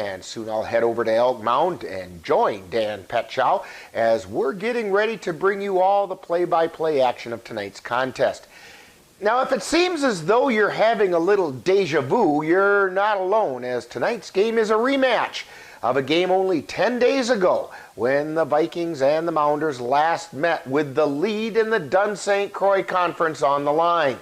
And soon I'll head over to Elk Mound and join Dan Petchow as we're getting ready to bring you all the play-by-play action of tonight's contest. Now, if it seems as though you're having a little deja vu, you're not alone, as tonight's game is a rematch of a game only 10 days ago when the Vikings and the Mounders last met with the lead in the Dunn-St. Croix Conference on the line.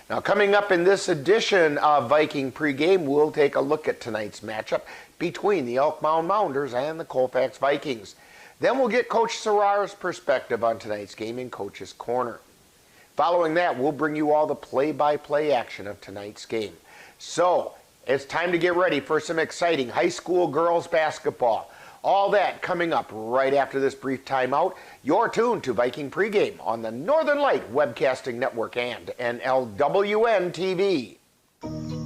Now, coming up in this edition of Viking Pregame, we'll take a look at tonight's matchup between the Elk Mound Mounders and the Colfax Vikings. Then we'll get Coach Serrara's perspective on tonight's game in Coach's Corner. Following that, we'll bring you all the play-by-play action of tonight's game. So, it's time to get ready for some exciting high school girls basketball. All that coming up right after this brief timeout. You're tuned to Viking Pregame on the Northern Light Webcasting Network and NLWN-TV.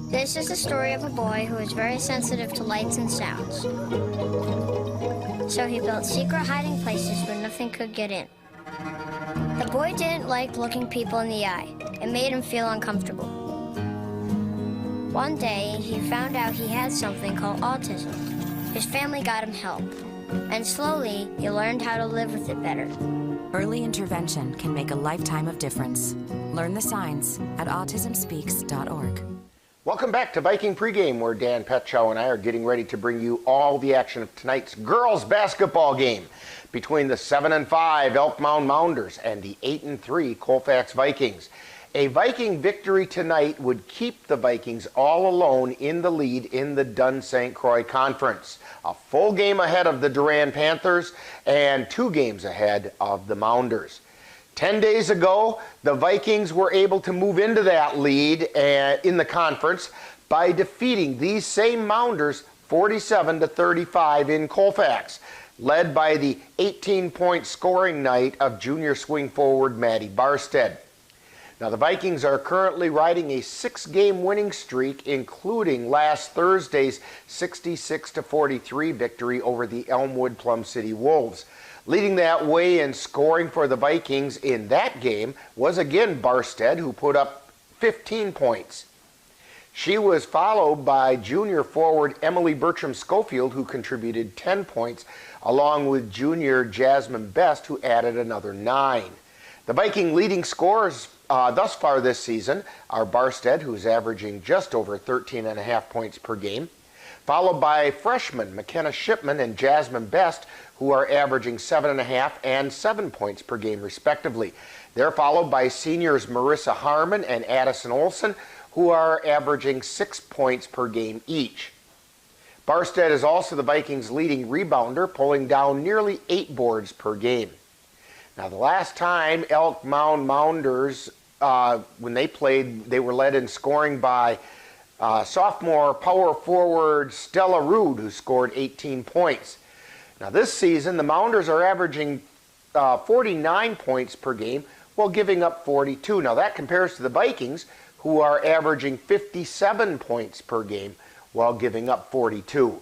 This is the story of a boy who is very sensitive to lights and sounds. So he built secret hiding places where nothing could get in. The boy didn't like looking people in the eye. It made him feel uncomfortable. One day, he found out he had something called autism. His family got him help, and slowly, he learned how to live with it better. Early intervention can make a lifetime of difference. Learn the signs at autismspeaks.org. Welcome back to Viking Pregame, where Dan Petchow and I are getting ready to bring you all the action of tonight's girls basketball game between the 7-5 Elk Mound Mounders and the 8-3 Colfax Vikings. A Viking victory tonight would keep the Vikings all alone in the lead in the Dunn-St. Croix Conference. A full game ahead of the Durand Panthers and 2 games ahead of the Mounders. 10 days ago, the Vikings were able to move into that lead in the conference by defeating these same Mounders 47-35 in Colfax, led by the 18-point scoring night of junior swing forward Maddie Barstead. Now, the Vikings are currently riding a 6-game winning streak, including last Thursday's 66-43 victory over the Elmwood Plum City Wolves. Leading that way in scoring for the Vikings in that game was again Barstead, who put up 15 points. She was followed by junior forward Emily Bertram Schofield, who contributed 10 points, along with junior Jasmine Best, who added another 9. The Viking leading scorers thus far this season are Barstead, who's averaging just over 13.5 points per game, followed by freshmen McKenna Shipman and Jasmine Best, who are averaging 7.5 and 7 points per game respectively. They're followed by seniors Marissa Harmon and Addison Olson, who are averaging 6 points per game each. Barstead is also the Vikings' leading rebounder, pulling down nearly 8 boards per game. Now, the last time Elk Mound Mounders, when they played, they were led in scoring by sophomore power forward Stella Rude, who scored 18 points. Now, this season, the Mounders are averaging 49 points per game while giving up 42. Now, that compares to the Vikings, who are averaging 57 points per game while giving up 42.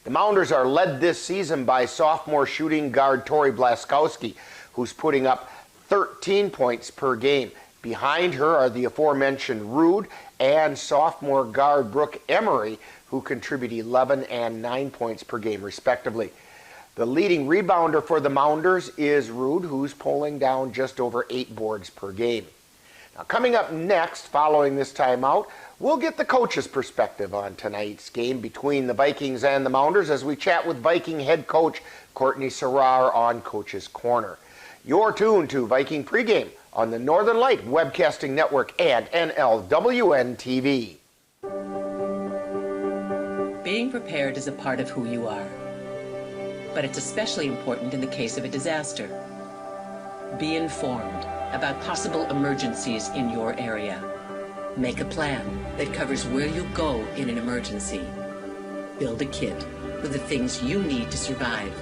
The Mounders are led this season by sophomore shooting guard Tori Blaskowski, who's putting up 13 points per game. Behind her are the aforementioned Rude and sophomore guard Brooke Emery, who contribute 11 and 9 points per game respectively. The leading rebounder for the Mounders is Rude, who's pulling down just over 8 boards per game. Now, coming up next, following this timeout, we'll get the coach's perspective on tonight's game between the Vikings and the Mounders as we chat with Viking head coach Courtney Serrara on Coach's Corner. You're tuned to Viking Pregame on the Northern Light Webcasting Network and NLWN-TV. Being prepared is a part of who you are, but it's especially important in the case of a disaster. Be informed about possible emergencies in your area. Make a plan that covers where you'll go in an emergency. Build a kit with the things you need to survive.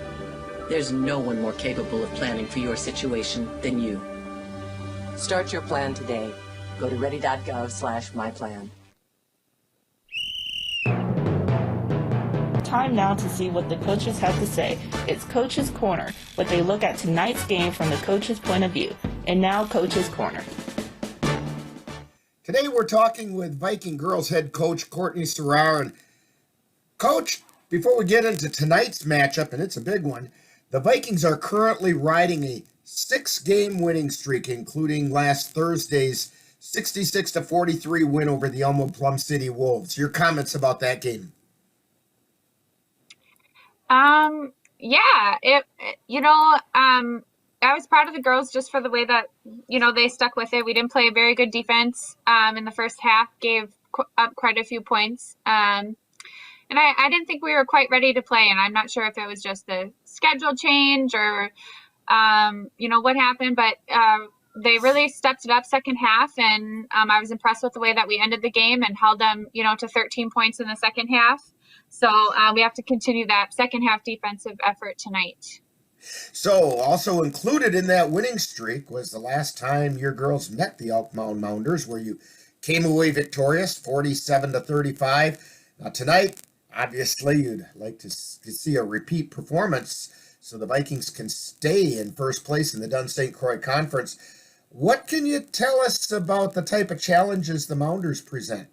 There's no one more capable of planning for your situation than you. Start your plan today. Go to ready.gov/myplan. Time now to see what the coaches have to say. It's Coach's Corner, what they look at tonight's game from the coach's point of view. And now, Coach's Corner. Today we're talking with Viking girls head coach Courtney Serrara. Coach, before we get into tonight's matchup, and it's a big one, the Vikings are currently riding a 6-game winning streak, including last Thursday's 66-43 win over the Elmwood Plum City Wolves. Your comments about that game? Yeah, I was proud of the girls just for the way that, they stuck with it. We didn't play a very good defense in the first half, gave up quite a few points. And I didn't think we were quite ready to play, and I'm not sure if it was just the schedule change or, what happened, but they really stepped it up second half, and I was impressed with the way that we ended the game and held them, to 13 points in the second half. So we have to continue that second half defensive effort tonight. So also included in that winning streak was the last time your girls met the Elk Mound Mounders, where you came away victorious, 47-35. Now tonight, obviously, you'd like to see a repeat performance so the Vikings can stay in first place in the Dunn-St Croix Conference. What can you tell us about the type of challenges the Mounders present?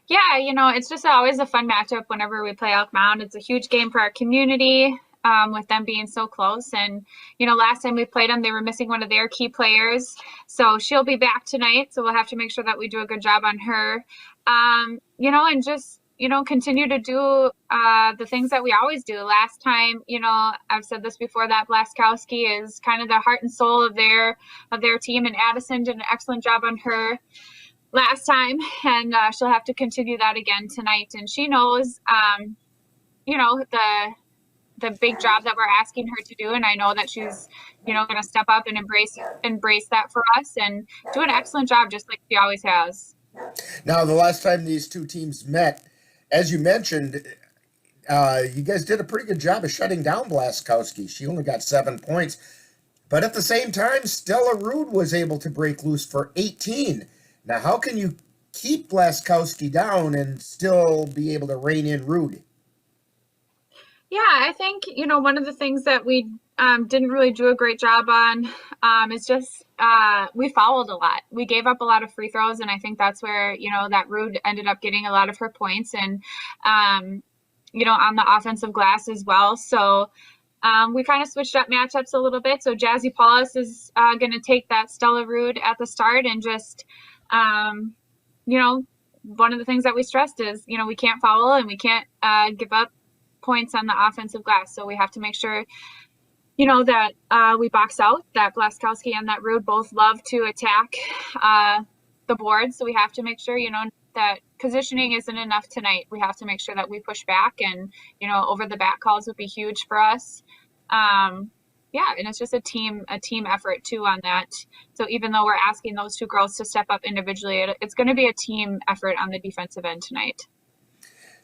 Yeah, it's just always a fun matchup whenever we play Elk Mound. It's a huge game for our community, with them being so close. And, last time we played them, they were missing one of their key players. So she'll be back tonight. So we'll have to make sure that we do a good job on her, and just, continue to do the things that we always do. Last time, I've said this before, that Blaskowski is kind of the heart and soul of their team. And Addison did an excellent job on her last time, and she'll have to continue that again tonight. And she knows, the big job that we're asking her to do, and I know that she's, going to step up and embrace that for us and do an excellent job, just like she always has. Now, the last time these two teams met, as you mentioned, you guys did a pretty good job of shutting down Blaskowski. She only got 7 points, but at the same time, Stella Rude was able to break loose for 18. Now, how can you keep Blaskowski down and still be able to rein in Rude? Yeah, I think, one of the things that we didn't really do a great job on is just we fouled a lot. We gave up a lot of free throws, and I think that's where, that Rude ended up getting a lot of her points and, on the offensive glass as well. So we kind of switched up matchups a little bit. So Jazzy Paulus is going to take that Stella Rude at the start and just, one of the things that we stressed is, we can't foul and we can't give up points on the offensive glass. So we have to make sure, that we box out, that Blaskowski and that Rude both love to attack the board. So we have to make sure, that positioning isn't enough tonight. We have to make sure that we push back, and, over the back calls would be huge for us. Yeah, and it's just a team effort too on that. So even though we're asking those two girls to step up individually, it's going to be a team effort on the defensive end tonight.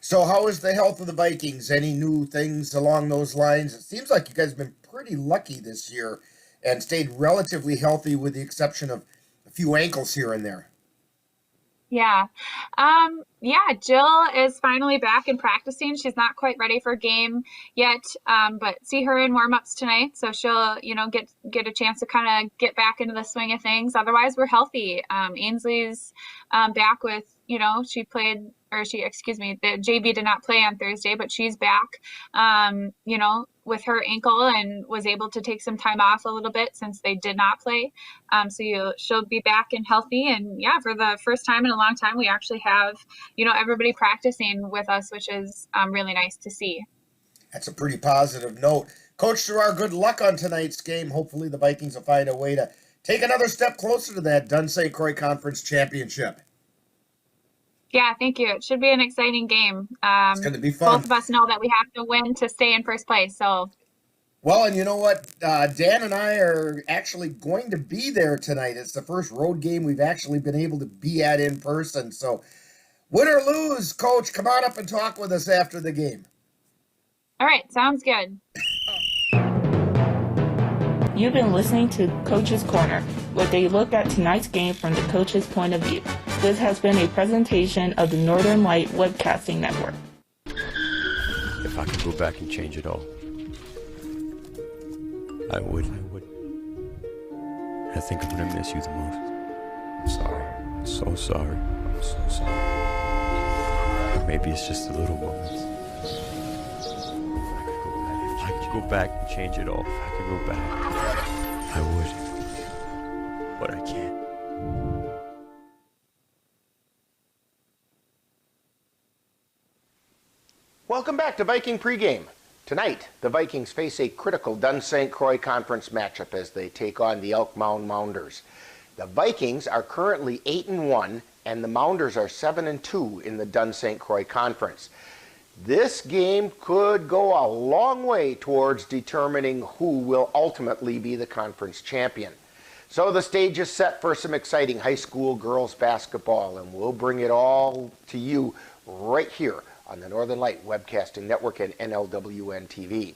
So how is the health of the Vikings? Any new things along those lines? It seems like you guys have been pretty lucky this year and stayed relatively healthy with the exception of a few ankles here and there. Yeah. Jill is finally back and practicing. She's not quite ready for a game yet, but see her in warm-ups tonight. So she'll, get a chance to kind of get back into the swing of things. Otherwise, we're healthy. Ainsley's back with, the JB did not play on Thursday, but she's back, with her ankle and was able to take some time off a little bit since they did not play. She'll be back and healthy. And yeah, for the first time in a long time, we actually have, everybody practicing with us, which is really nice to see. That's a pretty positive note. Coach Gerard, good luck on tonight's game. Hopefully the Vikings will find a way to take another step closer to that Dunn-St Croix Conference championship. Yeah, thank you. It should be an exciting game. It's going to be fun. Both of us know that we have to win to stay in first place. So, well, and you know what? Dan and I are actually going to be there tonight. It's the first road game we've actually been able to be at in person. So, win or lose, Coach, come on up and talk with us after the game. All right, sounds good. You've been listening to Coach's Corner, where they look at tonight's game from the coach's point of view. This has been a presentation of the Northern Light Webcasting Network. If I could go back and change it all, I would. I think I'm gonna miss you the most. I'm sorry. I'm so sorry. I'm so sorry. maybe it's just the little moments. If I could go back and change it all, if I could go back, I would. But I can't. Welcome back to Viking Pregame. Tonight, the Vikings face a critical Dunn-St. Croix Conference matchup as they take on the Elk Mound Mounders. The Vikings are currently 8-1, and the Mounders are 7-2 in the Dunn-St. Croix Conference. This game could go a long way towards determining who will ultimately be the conference champion. So the stage is set for some exciting high school girls basketball, and we'll bring it all to you right here on the Northern Light Webcasting Network and NLWN-TV.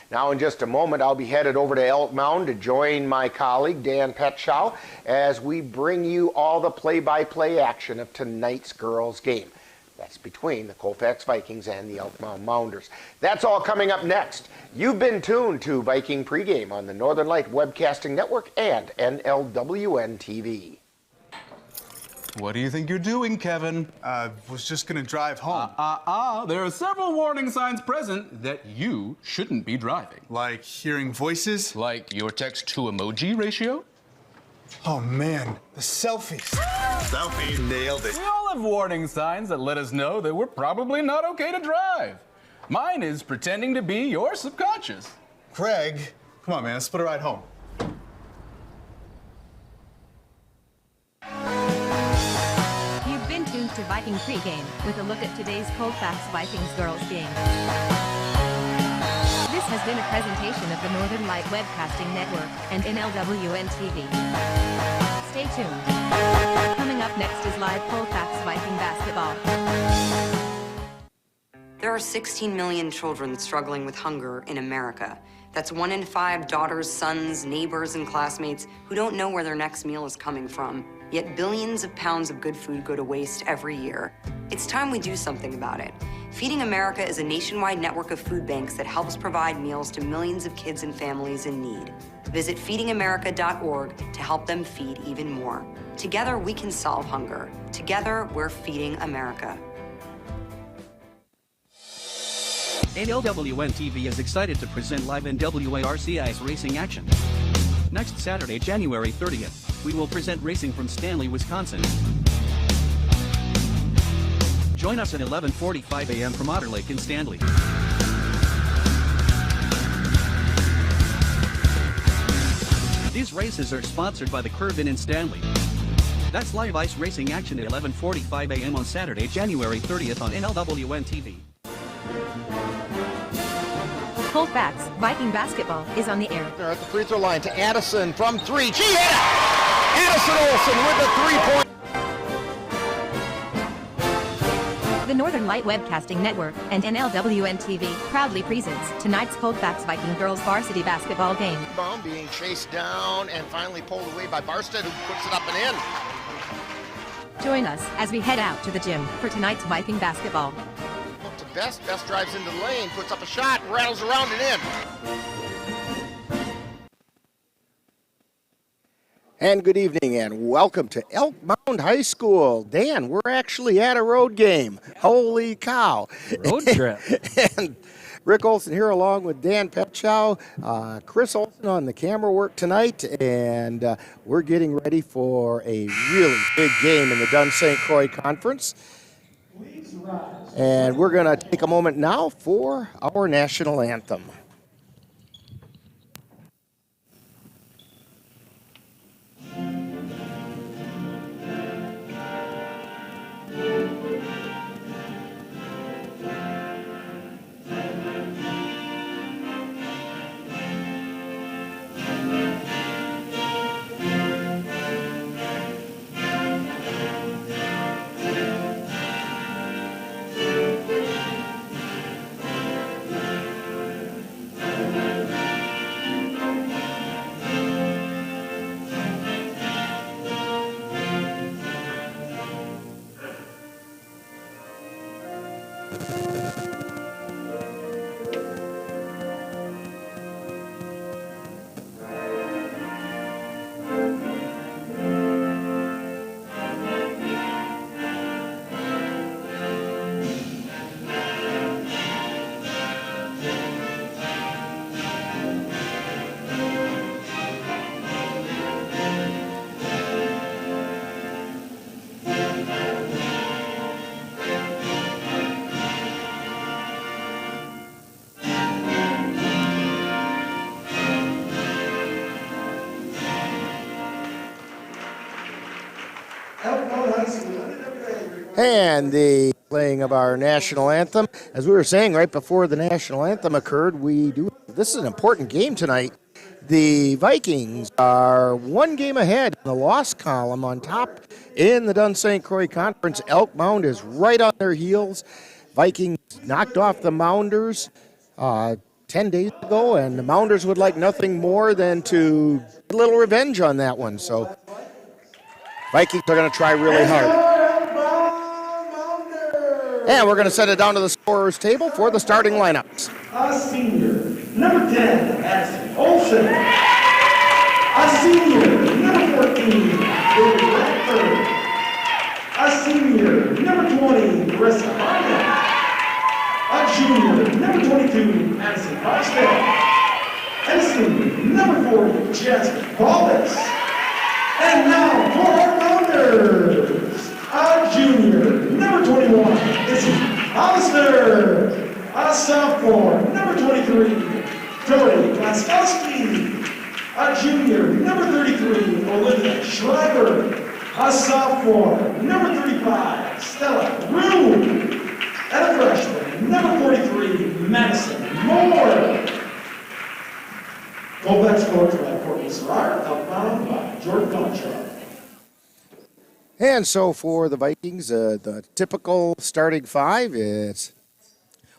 Now in just a moment, I'll be headed over to Elk Mound to join my colleague Dan Petschow as we bring you all the play-by-play action of tonight's girls game. That's between the Colfax Vikings and the Elk Mound Mounders. That's all coming up next. You've been tuned to Viking Pregame on the Northern Light Webcasting Network and NLWN-TV. What do you think you're doing, Kevin? Was just gonna drive home. There are several warning signs present that you shouldn't be driving. Like hearing voices? Like your text-to-emoji ratio? Oh man, the selfies. Selfie, nailed it. We all have warning signs that let us know that we're probably not okay to drive. Mine is pretending to be your subconscious. Craig, come on man, let's split a ride home. To Viking Pregame with a look at today's Colfax Vikings girls game. This has been a presentation of the Northern Light Webcasting Network and NLWN-TV. Stay tuned. Coming up next is live Colfax Viking basketball. There are 16 million children struggling with hunger in America. That's 1 in 5 daughters, sons, neighbors, and classmates who don't know where their next meal is coming from. Yet billions of pounds of good food go to waste every year. It's time we do something about it. Feeding America is a nationwide network of food banks that helps provide meals to millions of kids and families in need. Visit feedingamerica.org to help them feed even more. Together, we can solve hunger. Together, we're feeding America. NLWN-TV is excited to present live NWARCI's racing action. Next Saturday, January 30th, we will present racing from Stanley, Wisconsin. Join us at 11:45 a.m. from Otter Lake in Stanley. These races are sponsored by the Curve Inn in Stanley. That's live ice racing action at 11:45 a.m. on Saturday, January 30th on NLWN-TV. Colfax Viking basketball is on the air. They're at the free throw line to Addison from 3. She hit it! Addison Olsen with the 3-point. The Northern Light Webcasting Network and NLWN-TV proudly presents tonight's Colfax Viking girls varsity basketball game. Bomb being chased down and finally pulled away by Barstead, who puts it up and in. Join us as we head out to the gym for tonight's Viking basketball. Up to Best. Best drives into the lane, puts up a shot, rattles around and in. And good evening and welcome to Elk Mound High School. Dan, we're actually at a road game. Holy cow. Road trip. And Rick Olson here along with Dan Petschow, Chris Olson on the camera work tonight, and we're getting ready for a really big game in the Dunn-St. Croix Conference. And we're going to take a moment now for our national anthem. And the playing of our national anthem. As we were saying right before the national anthem occurred, this is an important game tonight. The Vikings are one game ahead in the loss column on top in the Dunn-St. Croix Conference. Elk Mound is right on their heels. Vikings knocked off the Mounders 10 days ago, and the Mounders would like nothing more than to get a little revenge on that one. So Vikings are going to try really hard. And we're going to send it down to the scorer's table for the starting lineups. A senior, number 10, Madison Olsen. A senior, number 14, Billy Bradford. A senior, number 20, Marissa Harden. A junior, number 22, Madison Barstead. And a senior, number 40, Jasmine Paulus. And now for our Mounders, a junior, number 21, this is Hollister. A sophomore, number 23, Tori Glaskowski. A junior, number 33, Olivia Schreiber. A sophomore, number 35, Stella Rue. And a freshman, number 43, Madison Moore. Colfax Girls by Courtney Serrar, Elk Mound by Jordan Contra. And so for the Vikings, the typical starting five is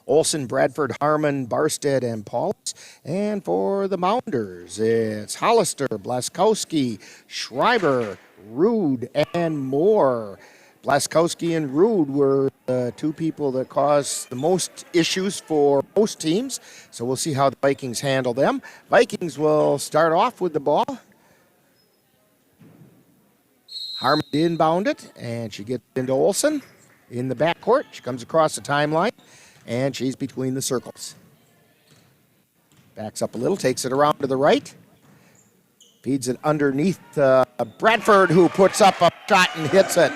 Olsen, Bradford, Harmon, Barstead, and Paulus. And for the Mounders, it's Hollister, Blaskowski, Schreiber, Rude, and Moore. Blaskowski and Rude were the two people that caused the most issues for most teams. So we'll see how the Vikings handle them. Vikings will start off with the ball. Harmon inbound it, and she gets into Olsen in the backcourt. She comes across the timeline, and she's between the circles. Backs up a little, takes it around to the right. Feeds it underneath Bradford, who puts up a shot and hits it.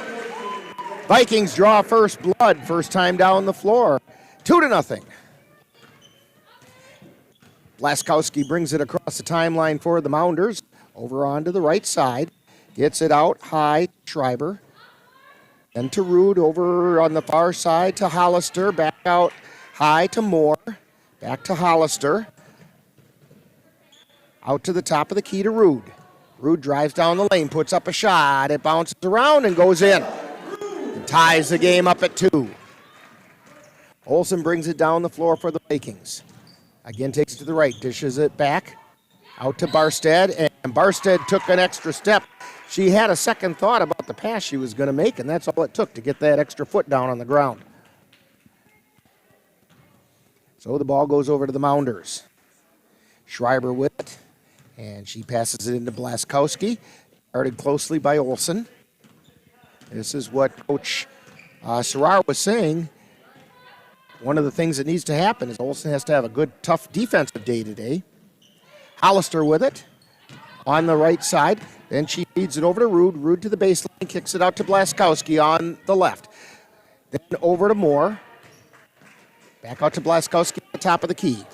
Vikings draw first blood, first time down the floor. 2-0. Blaskowski brings it across the timeline for the Mounders, over onto the right side. Gets it out high to Schreiber. Then to Rude, over on the far side to Hollister. Back out high to Moore. Back to Hollister. Out to the top of the key to Rude. Rude drives down the lane, puts up a shot. It bounces around and goes in. It ties the game up at 2. Olsen brings it down the floor for the Vikings. Again takes it to the right, dishes it back. Out to Barstead, and Barstead took an extra step. She had a second thought about the pass she was going to make, and that's all it took to get that extra foot down on the ground. So the ball goes over to the Mounders. Schreiber with it, and she passes it into Blaskowski, guarded closely by Olsen. This is what Coach Serrar was saying. One of the things that needs to happen is Olsen has to have a good, tough defensive day today. Hollister with it on the right side. Then she feeds it over to Rude. Rude to the baseline, kicks it out to Blaskowski on the left. Then over to Moore. Back out to Blaskowski at the top of the key.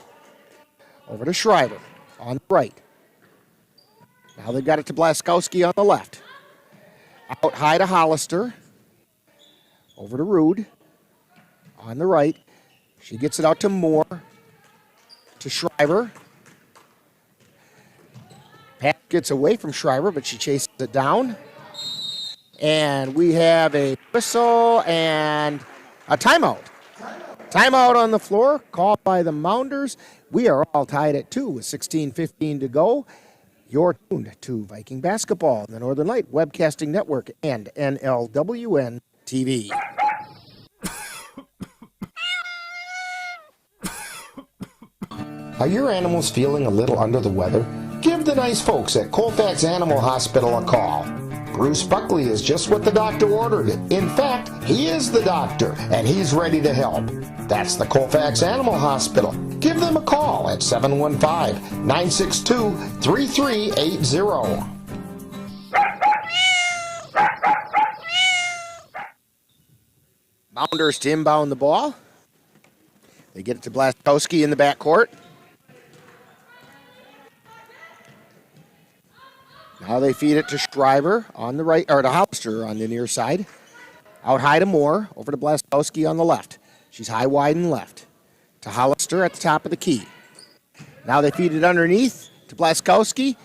Over to Schreiber on the right. Now they've got it to Blaskowski on the left. Out high to Hollister. Over to Rude on the right. She gets it out to Moore. To Schreiber. Pat gets away from Schreiber, but she chases it down. And we have a whistle and a timeout. Timeout on the floor, called by the Mounders. We are all tied at 2 with 16:15 to go. You're tuned to Viking Basketball, the Northern Light Webcasting Network, and NLWN-TV. Are your animals feeling a little under the weather? Give the nice folks at Colfax Animal Hospital a call. Bruce Buckley is just what the doctor ordered. In fact, he is the doctor, and he's ready to help. That's the Colfax Animal Hospital. Give them a call at 715-962-3380. Mounders to inbound the ball. They get it to Blaskowski in the backcourt. Now they feed it to Schreiber on the right, or to Hollister on the near side. Out high to Moore, over to Blaskowski on the left. She's high, wide, and left. To Hollister at the top of the key. Now they feed it underneath to Blaskowski.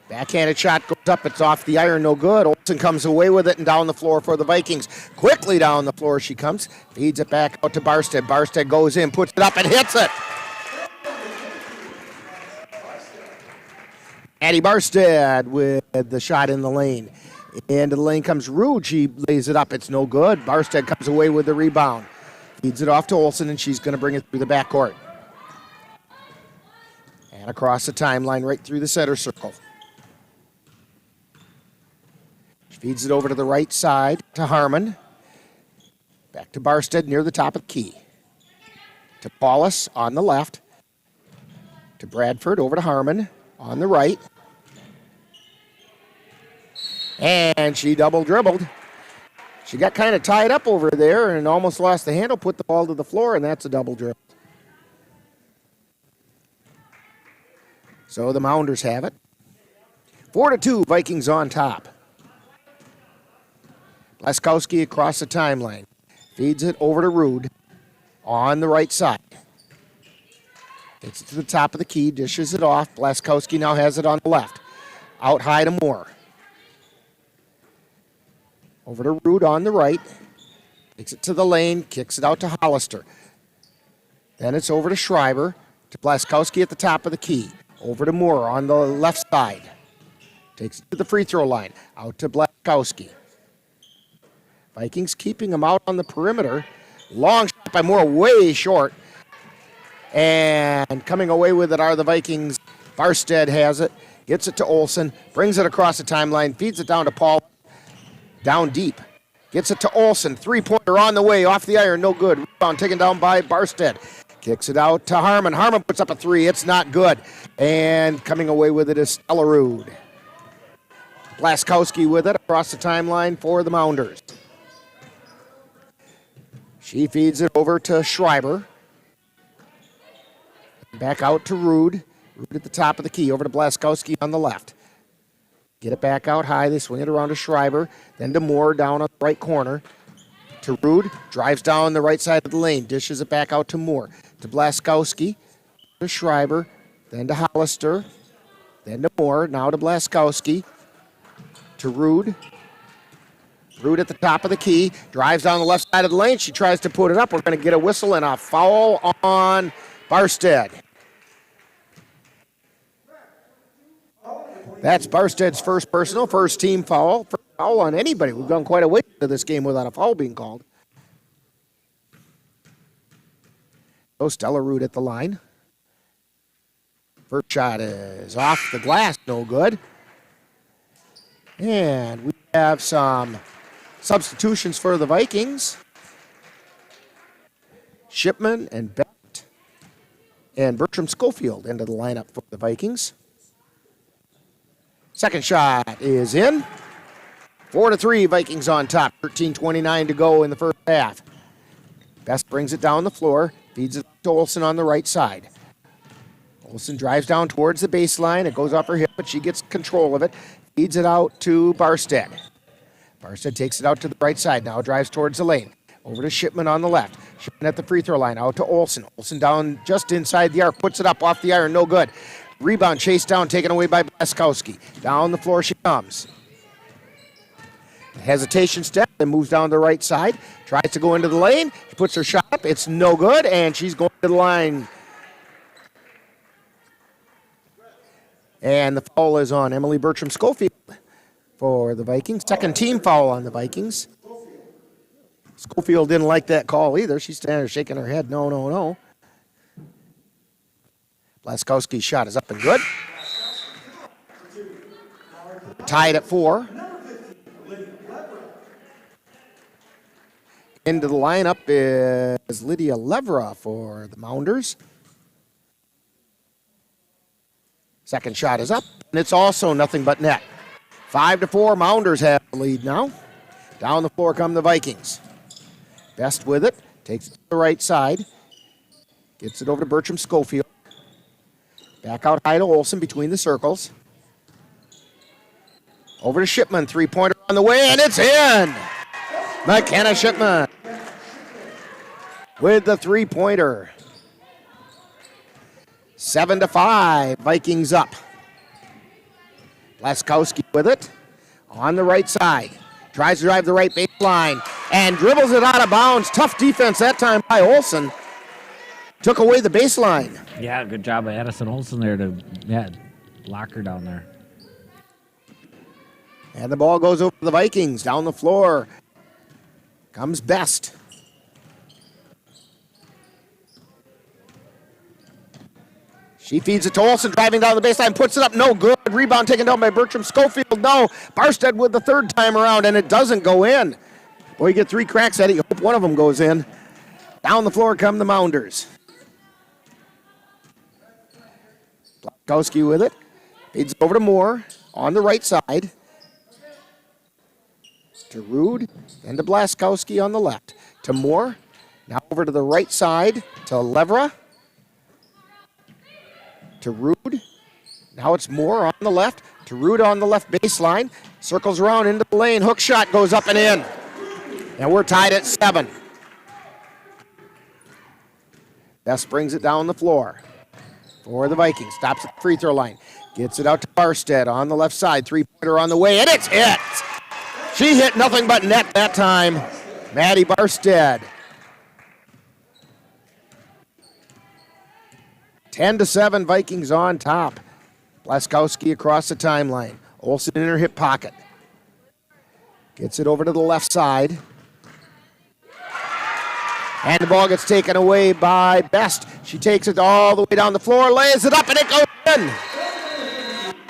Backhanded shot goes up, it's off the iron, no good. Olsen comes away with it and down the floor for the Vikings. Quickly down the floor she comes, feeds it back out to Barstead. Barstead goes in, puts it up, and hits it. Addie Barstead with the shot in the lane. Into the lane comes Rude. She lays it up. It's no good. Barstead comes away with the rebound. Feeds it off to Olsen, and she's going to bring it through the backcourt. And across the timeline right through the center circle. She feeds it over to the right side to Harmon. Back to Barstead near the top of the key. To Paulus on the left. To Bradford over to Harmon on the right. And she double dribbled. She got kind of tied up over there and almost lost the handle, put the ball to the floor, and that's a double dribble. So the Mounders have it. 4-2, Vikings on top. Blaskowski across the timeline. Feeds it over to Rude on the right side. Takes it to the top of the key, dishes it off. Blaskowski now has it on the left. Out high to Moore. Over to Rude on the right. Takes it to the lane, kicks it out to Hollister. Then it's over to Schreiber, to Blaskowski at the top of the key. Over to Moore on the left side. Takes it to the free throw line. Out to Blaskowski. Vikings keeping him out on the perimeter. Long shot by Moore, way short. And coming away with it are the Vikings. Barstead has it. Gets it to Olsen. Brings it across the timeline. Feeds it down to Paul. Down deep. Gets it to Olsen. Three-pointer on the way. Off the iron. No good. Rebound taken down by Barstead. Kicks it out to Harmon. Harmon puts up a three. It's not good. And coming away with it is Stella Rude. Blaskowski with it across the timeline for the Mounders. She feeds it over to Schreiber. Back out to Rude. Rude at the top of the key. Over to Blaskowski on the left. Get it back out high. They swing it around to Schreiber. Then to Moore down on the right corner. To Rude. Drives down the right side of the lane. Dishes it back out to Moore. To Blaskowski. To Schreiber. Then to Hollister. Then to Moore. Now to Blaskowski. To Rude. Rude at the top of the key. Drives down the left side of the lane. She tries to put it up. We're going to get a whistle and a foul on Barstead. That's Barstead's first personal, first team foul. First foul on anybody. We've gone quite a way to this game without a foul being called. So Stella Rude at the line. First shot is off the glass, no good. And we have some substitutions for the Vikings. Shipman and Bennett and Bertram Schofield into the lineup for the Vikings. Second shot is in. 4-3, Vikings on top. 13:29 to go in the first half. Best brings it down the floor. Feeds it to Olsen on the right side. Olsen drives down towards the baseline. It goes off her hip, but she gets control of it. Feeds it out to Barstead. Barstead takes it out to the right side. Now drives towards the lane. Over to Shipman on the left. Shipman at the free throw line. Out to Olsen. Olsen down just inside the arc. Puts it up off the iron. No good. Rebound chased down, taken away by Blaskowski. Down the floor she comes. Hesitation step, then moves down the right side. Tries to go into the lane. She puts her shot up. It's no good, and she's going to the line. And the foul is on Emily Bertram Schofield for the Vikings. Second team foul on the Vikings. Schofield didn't like that call either. She's standing there shaking her head. No, no, no. Blaskowski's shot is up and good. Tied at 4. Into the lineup is Lydia Levra for the Mounders. Second shot is up, and it's also nothing but net. 5-4, Mounders have the lead now. Down the floor come the Vikings. Best with it, takes it to the right side. Gets it over to Bertram Schofield. Back out high to Olsen between the circles. Over to Shipman, three-pointer on the way, and it's in! McKenna Shipman with the three-pointer. 7-5, Vikings up. Blaskowski with it on the right side. Tries to drive the right baseline and dribbles it out of bounds. Tough defense that time by Olsen. Took away the baseline. Yeah, good job by Addison Olsen there to lock her down there. And the ball goes over to the Vikings. Down the floor comes Best. She feeds it to Olsen, driving down the baseline, puts it up, no good. Rebound taken down by Bertram Schofield, no. Barstead with the third time around, and it doesn't go in. Boy, you get three cracks at it, you hope one of them goes in. Down the floor come the Mounders. Blaskowski with it, feeds it over to Moore on the right side. To Rude, and to Blaskowski on the left. To Moore, now over to the right side, to Levra. To Rude. Now it's Moore on the left. To Rude on the left baseline. Circles around into the lane. Hook shot goes up and in. And we're tied at 7. Best brings it down the floor for the Vikings. Stops at the free throw line. Gets it out to Barstead on the left side. Three-pointer on the way, and it's hit. She hit nothing but net that time. Maddie Barstead. 10-7, Vikings on top. Blaskowski across the timeline. Olsen in her hip pocket. Gets it over to the left side. And the ball gets taken away by Best. She takes it all the way down the floor, lays it up, and it goes in.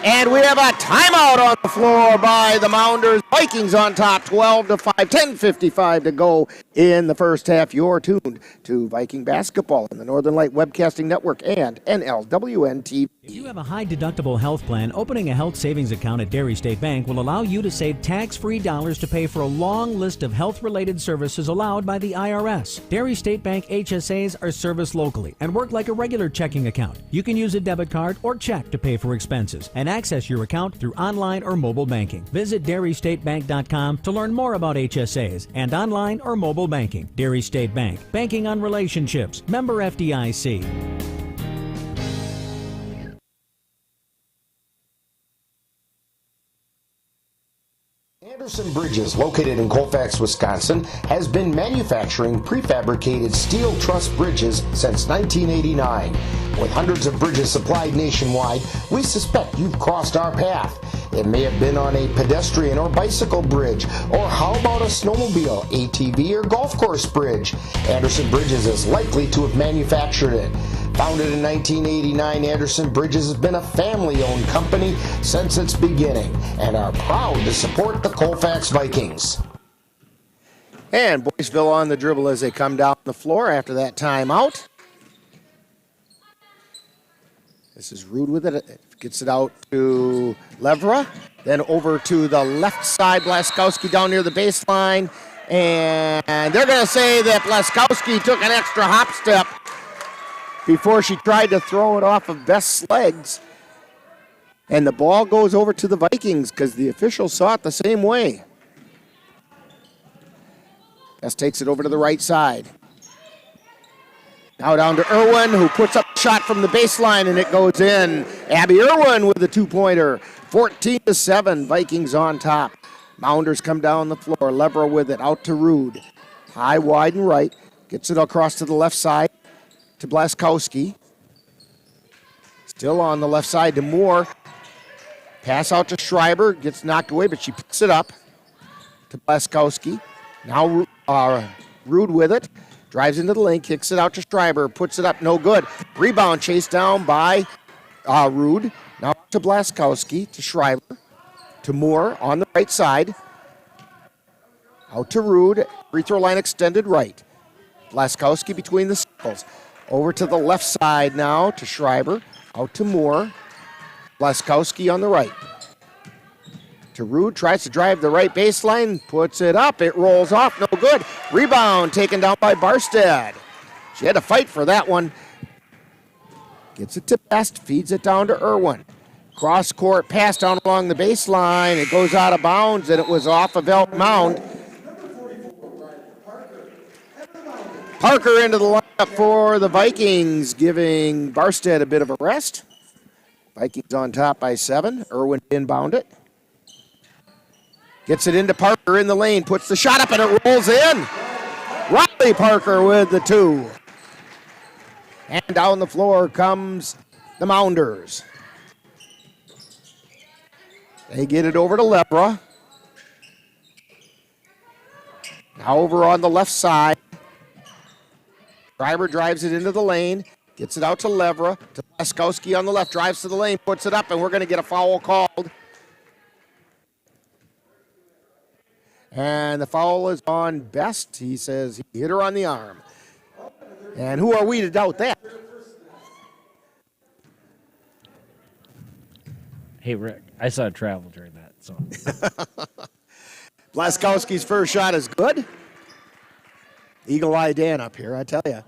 And we have a timeout on the floor by the Mounders. Vikings on top, 12-5, 10:55 to go in the first half. You're tuned to Viking basketball in the Northern Light Webcasting Network and NLWN-TV. If you have a high-deductible health plan, opening a health savings account at Dairy State Bank will allow you to save tax-free dollars to pay for a long list of health-related services allowed by the IRS. Dairy State Bank HSAs are serviced locally and work like a regular checking account. You can use a debit card or check to pay for expenses and access your account through online or mobile banking. Visit DairyStateBank.com to learn more about HSAs and online or mobile banking. Dairy State Bank, banking on relationships. Member FDIC. Anderson Bridges, located in Colfax, Wisconsin, has been manufacturing prefabricated steel truss bridges since 1989. With hundreds of bridges supplied nationwide, we suspect you've crossed our path. It may have been on a pedestrian or bicycle bridge, or how about a snowmobile, ATV, or golf course bridge? Anderson Bridges is likely to have manufactured it. Founded in 1989, Anderson Bridges has been a family-owned company since its beginning and are proud to support the Colfax Vikings. And Boyceville on the dribble as they come down the floor after that timeout. This is Rude with it. Gets it out to Levra. Then over to the left side. Blaskowski down near the baseline. And they're going to say that Blaskowski took an extra hop step before she tried to throw it off of Best's legs. And the ball goes over to the Vikings because the officials saw it the same way. Best takes it over to the right side. Now down to Irwin, who puts up a shot from the baseline, and it goes in. Abby Irwin with the two-pointer. 14-7, Vikings on top. Mounders come down the floor. Levra with it, out to Rude. High, wide, and right. Gets it across to the left side to Blaskowski. Still on the left side to Moore. Pass out to Schreiber. Gets knocked away, but she picks it up to Blaskowski. Now Rude with it. Drives into the lane, kicks it out to Schreiber, puts it up, no good. Rebound chased down by Rude. Now to Blaskowski, to Schreiber, to Moore on the right side. Out to Rude, free throw line extended right. Blaskowski between the circles. Over to the left side now to Schreiber, out to Moore. Blaskowski on the right. To Rude, tries to drive the right baseline, puts it up, it rolls off, no good. Rebound taken down by Barstead. She had to fight for that one. Gets it to Best, feeds it down to Irwin. Cross court pass down along the baseline, it goes out of bounds, and it was off of Elk Mound. Parker into the lineup for the Vikings, giving Barstead a bit of a rest. Vikings on top by 7. Irwin inbound it. Gets it into Parker in the lane, puts the shot up, and it rolls in. Riley Parker with the 2. And down the floor comes the Mounders. They get it over to Lebra. Now over on the left side. Driver drives it into the lane. Gets it out to Levra. To Laskowski on the left. Drives to the lane. Puts it up. And we're going to get a foul called. And the foul is on Best. He says he hit her on the arm. And who are we to doubt that? Hey, Rick, I saw travel during that. So Laskowski's first shot is good. Eagle Eye Dan up here, I tell you.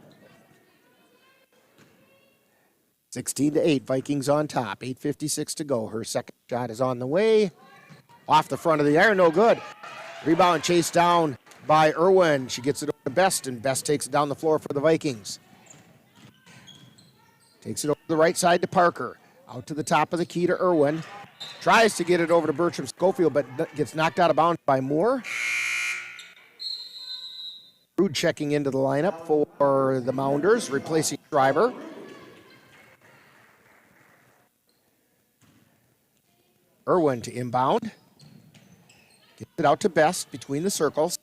16-8, Vikings on top. 8:56 to go. Her second shot is on the way. Off the front of the iron, no good. Rebound chased down by Irwin. She gets it over to Best, and Best takes it down the floor for the Vikings. Takes it over the right side to Parker. Out to the top of the key to Irwin. Tries to get it over to Bertram Schofield, but gets knocked out of bounds by Moore. Rude checking into the lineup for the Mounders, replacing Driver. Irwin to inbound. Gets it out to Best between the circles.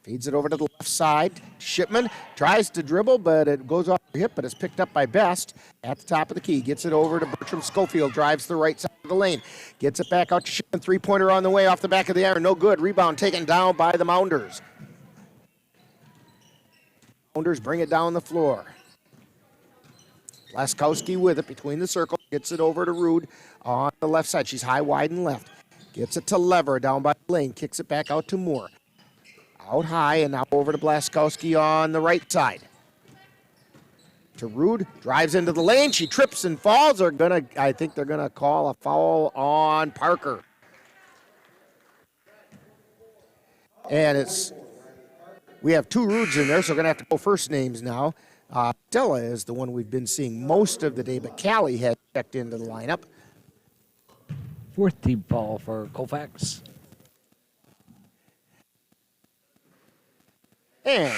Feeds it over to the left side. Shipman tries to dribble, but it goes off her hip, but it's picked up by Best at the top of the key. Gets it over to Bertram Schofield. Drives the right side of the lane. Gets it back out to Shipman. Three-pointer on the way off the back of the iron. No good. Rebound taken down by the Mounders. Mounders bring it down the floor. Laskowski with it between the circles. Gets it over to Rude on the left side. She's high, wide, and left. Gets it to Lever down by the lane. Kicks it back out to Moore. Out high, and now over to Blaskowski on the right side. To Rude, drives into the lane. She trips and falls. I think they're gonna call a foul on Parker. And we have 2 Rudes in there, so we're gonna have to go first names now. Stella is the one we've been seeing most of the day, but Callie has checked into the lineup. 4th team foul for Colfax. And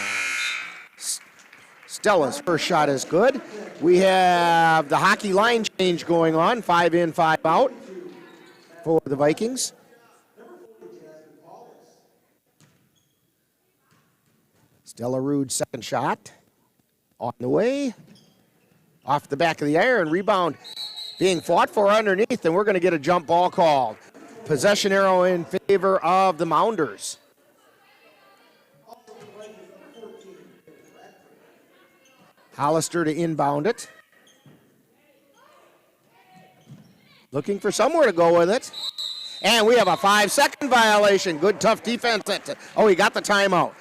Stella's first shot is good. We have the hockey line change going on. 5 in, 5 out for the Vikings. Stella Rude's second shot on the way. Off the back of the iron. Rebound being fought for underneath, and we're going to get a jump ball called. Possession arrow in favor of the Mounders. Hollister to inbound it. Looking for somewhere to go with it. And we have a 5-second violation. Good, tough defense. He got the timeout.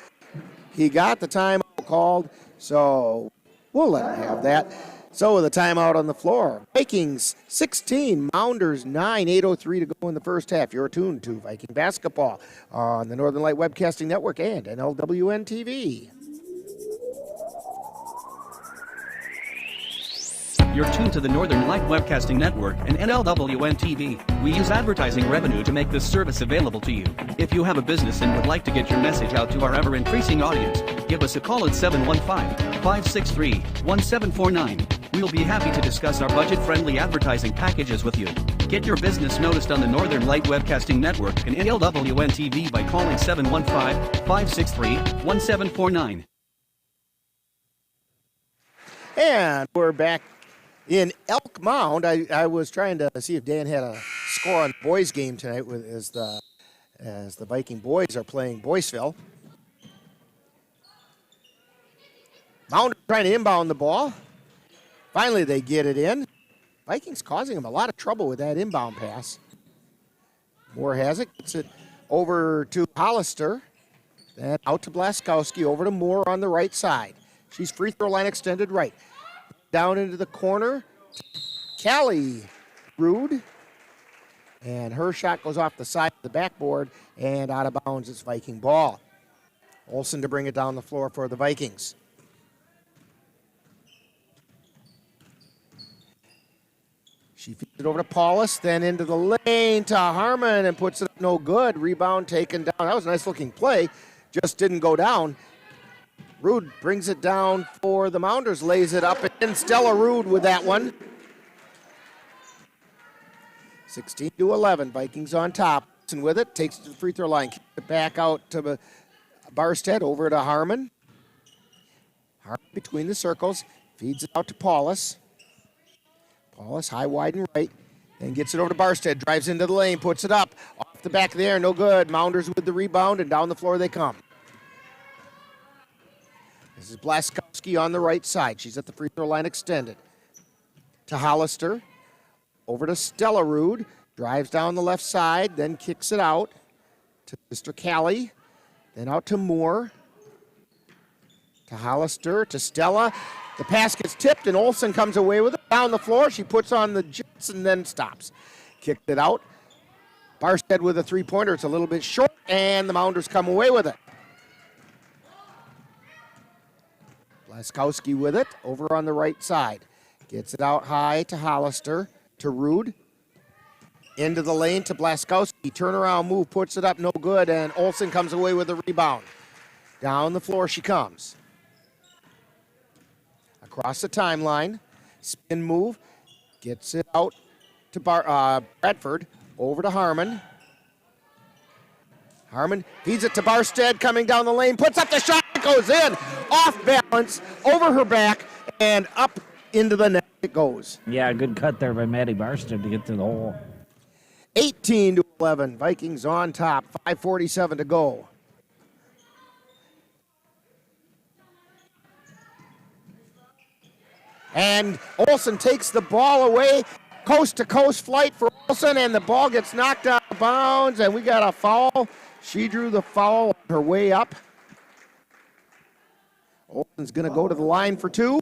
He got the timeout called, so we'll let him have that. So with a timeout on the floor, Vikings 16, Mounders 9, 8:03 to go in the first half. You're tuned to Viking Basketball on the Northern Light Webcasting Network and NLWN-TV. You're tuned to the Northern Light Webcasting Network and NLWN-TV. We use advertising revenue to make this service available to you. If you have a business and would like to get your message out to our ever-increasing audience, give us a call at 715-563-1749. We'll be happy to discuss our budget-friendly advertising packages with you. Get your business noticed on the Northern Light Webcasting Network and NLWN-TV by calling 715-563-1749. And we're back in Elk Mound. I was trying to see if Dan had a score on the boys' game tonight as the Viking boys are playing Boyceville. Mound trying to inbound the ball. Finally, they get it in. Vikings causing them a lot of trouble with that inbound pass. Moore has it. Gets it over to Hollister. Then out to Blaskowski. Over to Moore on the right side. She's free throw line extended right. Down into the corner. Callie Rude. And her shot goes off the side of the backboard and out of bounds. It's Viking ball. Olsen to bring it down the floor for the Vikings. She feeds it over to Paulus, then into the lane to Harmon and puts it up no good. Rebound taken down. That was a nice looking play. Just didn't go down. Rude brings it down for the Mounders, lays it up, and Stella Rude with that one. 16-11, Vikings on top. And with it, takes it to the free throw line. Kicks it back out to Barstead, over to Harmon. Harmon between the circles, feeds it out to Paulus. Paulus high, wide, and right. Then gets it over to Barstead, drives into the lane, puts it up. Off the back of the air, no good. Mounders with the rebound, and down the floor they come. This is Blaskowski on the right side. She's at the free throw line extended. To Hollister. Over to Stella Rude. Drives down the left side, then kicks it out to Mr. Callie. Then out to Moore. To Hollister, to Stella. The pass gets tipped, and Olsen comes away with it. Down the floor, she puts on the jets and then stops. Kicked it out. Barstead with a three-pointer. It's a little bit short, and the Mounders come away with it. Blaskowski with it, over on the right side. Gets it out high to Hollister, to Rude. Into the lane to Blaskowski. Turnaround move, puts it up, no good, and Olsen comes away with a rebound. Down the floor she comes. Across the timeline, spin move, gets it out to Bradford, over to Harmon. Harmon feeds it to Barstead, coming down the lane, puts up the shot, it goes in, off balance, over her back, and up into the net it goes. Yeah, good cut there by Maddie Barstead to get to the hole. 18-11, Vikings on top, 5:47 to go. And Olsen takes the ball away. Coast-to-coast flight for Olsen, and the ball gets knocked out of bounds, and we got a foul. She drew the foul on her way up. Olsen's going to go to the line for two.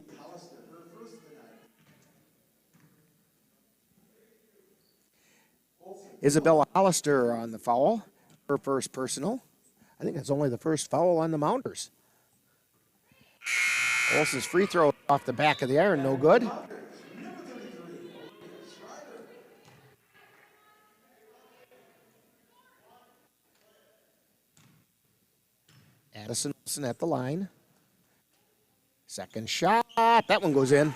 Isabella Hollister on the foul, her first personal. I think that's only the first foul on the Mounders. Olsen's free throw off the back of the iron, no good. Addison Olsen at the line. Second shot, that one goes in.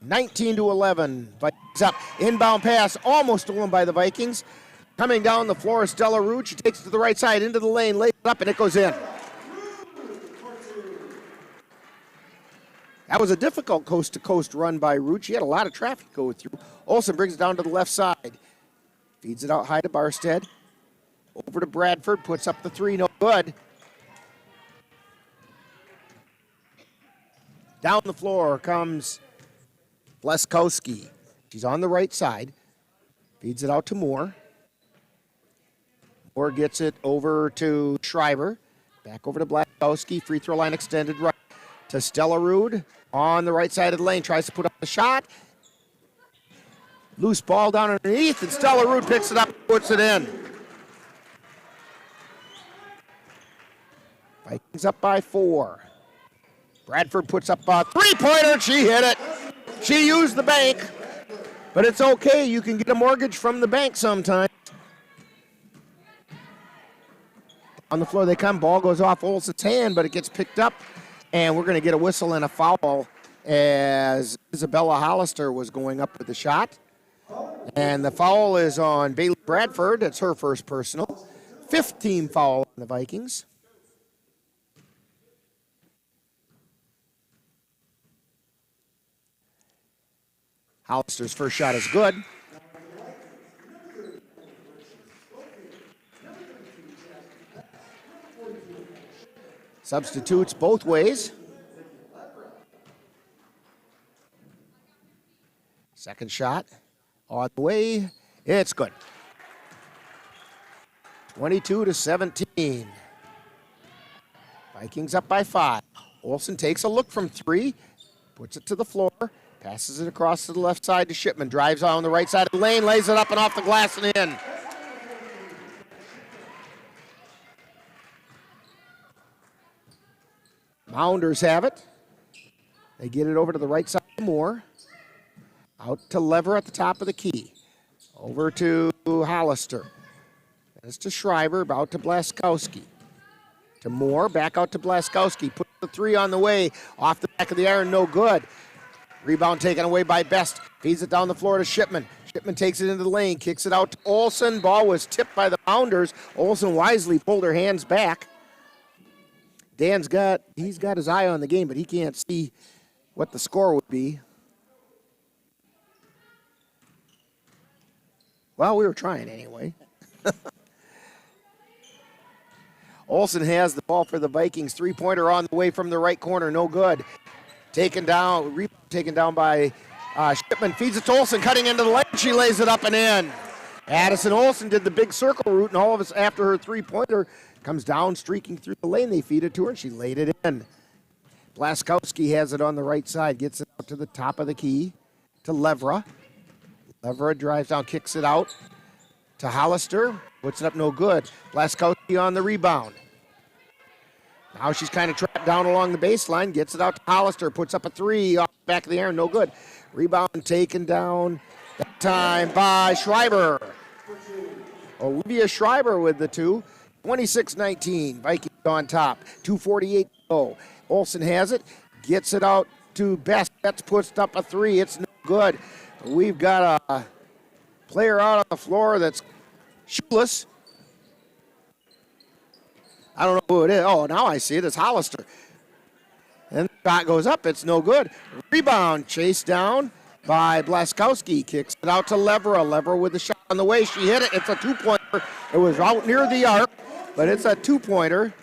19-11, Vikings up. Inbound pass, almost stolen by the Vikings. Coming down the floor is Stella Rude. She takes it to the right side, into the lane, lays it up, and it goes in. That was a difficult coast-to-coast run by Rude. She had a lot of traffic go through. Olsen brings it down to the left side. Feeds it out high to Barstead. Over to Bradford, puts up the three, no good. Down the floor comes Blaskowski. She's on the right side. Feeds it out to Moore. Moore gets it over to Schreiber. Back over to Blaskowski. Free throw line extended right to Stella Rude. On the right side of the lane. Tries to put up the shot. Loose ball down underneath, and Stella Rude picks it up and puts it in. Vikings up by 4. Bradford puts up a three-pointer. She hit it. She used the bank, but it's okay. You can get a mortgage from the bank sometimes. On the floor they come. Ball goes off Olsen's hand, but it gets picked up, and we're going to get a whistle and a foul as Isabella Hollister was going up with the shot. And the foul is on Bailey Bradford. It's her first personal. 15 foul on the Vikings. Hollister's first shot is good. Substitutes both ways. Second shot on the way. It's good. 22-17. Vikings up by 5. Olsen takes a look from 3, puts it to the floor. Passes it across to the left side to Shipman. Drives on the right side of the lane, lays it up and off the glass and in. Mounders have it. They get it over to the right side Moore. Out to Lever at the top of the key. Over to Hollister. That's to Schreiber, out to Blaskowski. To Moore, back out to Blaskowski. Put the three on the way, off the back of the iron, no good. Rebound taken away by Best. Feeds it down the floor to Shipman. Shipman takes it into the lane, kicks it out to Olsen. Ball was tipped by the Mounders. Olsen wisely pulled her hands back. He's got his eye on the game, but he can't see what the score would be. Well, we were trying anyway. Olsen has the ball for the Vikings. Three-pointer on the way from the right corner, no good. Taken down by Shipman. Feeds it to Olsen, cutting into the lane. She lays it up and in. Addison Olsen did the big circle route, and all of us after her three-pointer comes down, streaking through the lane. They feed it to her, and she laid it in. Blaskowski has it on the right side, gets it out to the top of the key to Levra. Levra drives down, kicks it out to Hollister. Puts it up, no good. Blaskowski on the rebound. Now she's kind of trapped down along the baseline, gets it out to Hollister, puts up a three off the back of the iron, no good. Rebound taken down, that time by Schreiber. Olivia Schreiber with the two. 26-19, Vikings on top. 2:48 to go. Olsen has it, gets it out to Best. Best puts up a three, it's no good. We've got a player out on the floor that's shoeless. I don't know who it is. Oh, now I see it. It's Hollister. And the shot goes up. It's no good. Rebound chased down by Blaskowski. Kicks it out to Levera. Levera with the shot on the way. She hit it. It's a two-pointer. It was out near the arc, but it's a two-pointer.